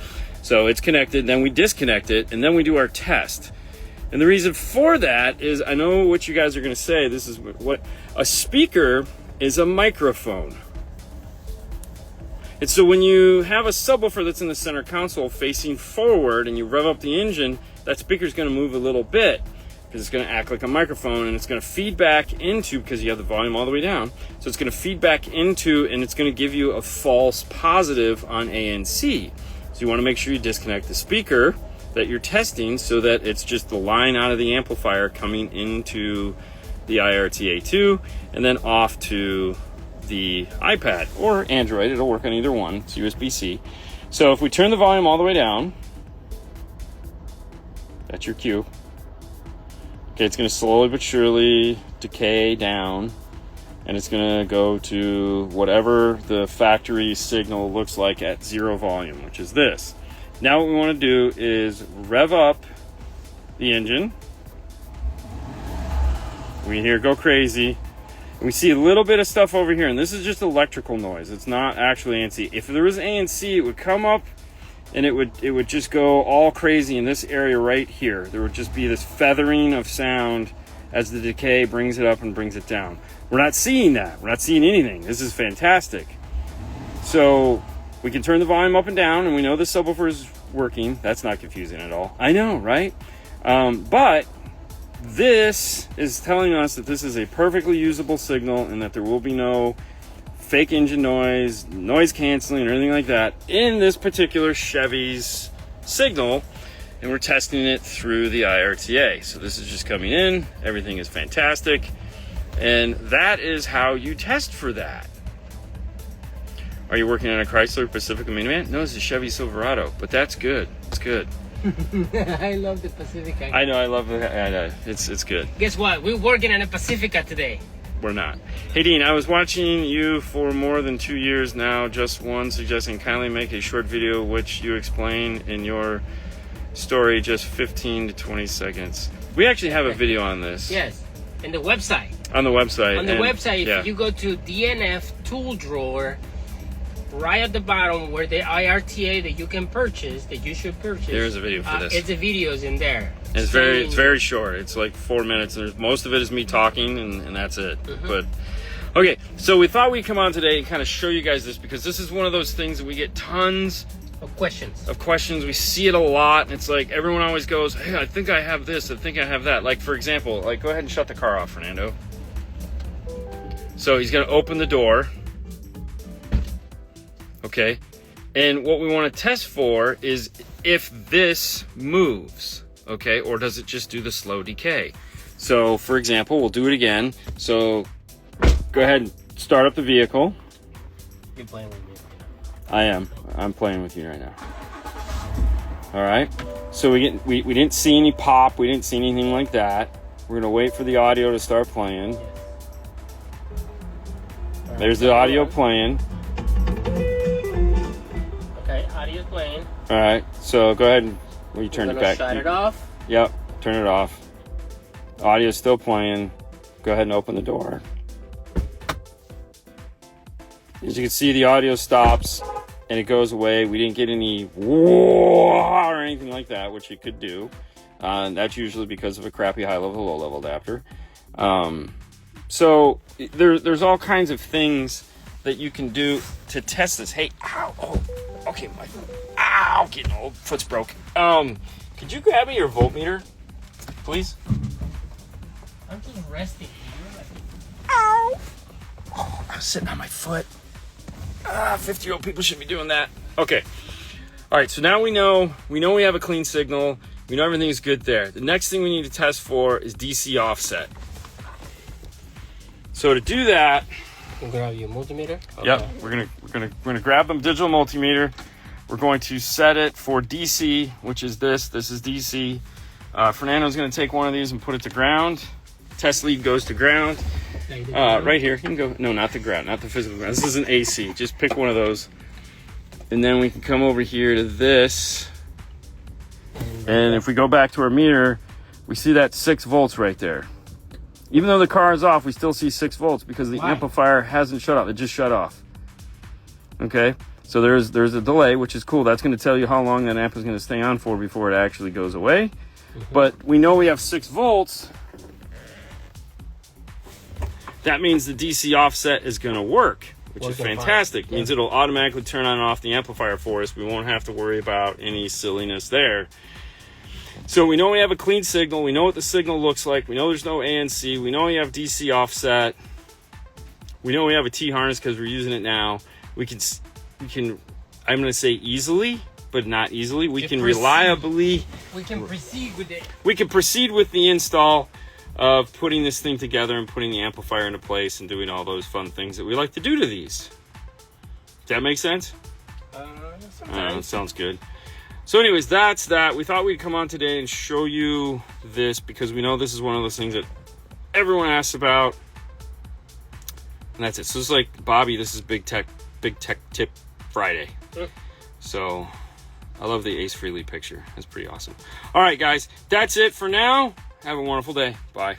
So it's connected, then we disconnect it, and then we do our test. And the reason for that is, I know what you guys are going to say. This is what a speaker is, a microphone. And so when you have a subwoofer that's in the center console facing forward and you rev up the engine, that speaker's going to move a little bit because it's going to act like a microphone, and it's going to feed back into, because you have the volume all the way down, so it's going to feed back into, and it's going to give you a false positive on ANC. So you want to make sure you disconnect the speaker that you're testing so that it's just the line out of the amplifier coming into the IRTA2 and then off to the iPad or Android. It'll work on either one. It's USB-C. So if we turn the volume all the way down, that's your cue. Okay, it's going to slowly but surely decay down, and it's going to go to whatever the factory signal looks like at 0 volume, which is this. Now what we want to do is rev up the engine. We hear go crazy. And we see a little bit of stuff over here, and this is just electrical noise. It's not actually ANC. If there was ANC, it would come up and it would just go all crazy in this area right here. There would just be this feathering of sound as the decay brings it up and brings it down. We're not seeing that. We're not seeing anything. This is fantastic. So we can turn the volume up and down, and we know the subwoofer is working. That's not confusing at all. I know, right? But this is telling us that this is a perfectly usable signal and that there will be no fake engine noise, noise canceling, or anything like that in this particular Chevy's signal. And we're testing it through the IRTA. So this is just coming in. Everything is fantastic. And that is how you test for that. Are you working on a Chrysler Pacifica minivan? No, it's a Chevy Silverado, but that's good. It's good. I love the Pacifica. I know, I love it. I know. It's good. Guess what? We're working on a Pacifica today. We're not. Hey Dean, I was watching you for more than 2 years now. Just one suggesting kindly make a short video which you explain in your story, just 15 to 20 seconds. We actually have a video on this. Yes, in the website. On the website. On the website, if you go to DNF tool drawer, right at the bottom where the IRTA that you can purchase, that you should purchase. There's a video for this. It's the videos in there. And it's very short. It's like 4 minutes. And most of it is me talking, and that's it. Mm-hmm. But okay, so we thought we'd come on today and kind of show you guys this, because this is one of those things that we get tons of questions. We see it a lot, and it's like everyone always goes, hey, I think I have this, I think I have that. Like, for example, like, go ahead and shut the car off, Fernando. So he's going to open the door. Okay, and what we want to test for is if this moves, okay, or does it just do the slow decay? So, for example, we'll do it again. So, go ahead and start up the vehicle. You're playing with me. I am. I'm playing with you right now. All right. So we didn't see any pop. We didn't see anything like that. We're gonna wait for the audio to start playing. Yes. Right. There's the audio playing. Okay, audio's playing. All right. So go ahead and you turn it back. Shut it off. Yep. Turn it off. Audio's still playing. Go ahead and open the door. As you can see, the audio stops and it goes away. We didn't get any whoa or anything like that, which it could do. That's usually because of a crappy high level, low level adapter. So there's all kinds of things that you can do to test this. Hey, ow, oh, okay, my, ow, getting old, foot's broke. Could you grab me your voltmeter, please? I'm just resting here. Ow! Oh, I was sitting on my foot. 50-year-old people shouldn't be doing that. Okay. All right, so now we know we have a clean signal. We know everything's good there. The next thing we need to test for is DC offset. So to do that, You grab your multimeter. Okay. yep, we're gonna grab the digital multimeter. We're going to set it for DC, which is this. This is DC. Fernando's gonna take one of these and put it to ground. Test lead goes to ground. Right here. You can go. No, not the ground, not the physical ground. This is an AC. Just pick one of those, and then we can come over here to this. And if we go back to our meter, we see that 6 volts right there. Even though the car is off, we still see 6 volts because the amplifier hasn't shut off. It just shut off. Okay, so there's a delay, which is cool. That's going to tell you how long that amp is going to stay on for before it actually goes away. But we know we have 6 volts. That means the DC offset is going to work, which is fantastic. It means it'll automatically turn on and off the amplifier for us. We won't have to worry about any silliness there. So we know we have a clean signal. We know what the signal looks like. We know there's no ANC. We know we have DC offset. We know we have a T-harness because we're using it now. We can, I'm going to say easily, but not easily. We can reliably. We can proceed with it. We can proceed with the install of putting this thing together and putting the amplifier into place and doing all those fun things that we like to do to these. Does that make sense? That sounds good. So anyways, that's that. We thought we'd come on today and show you this because we know this is one of those things that everyone asks about. And that's it. So it's like, Bobby, this is Big Tech Tip Friday. So I love the Ace Frehley picture. That's pretty awesome. All right, guys, that's it for now. Have a wonderful day. Bye.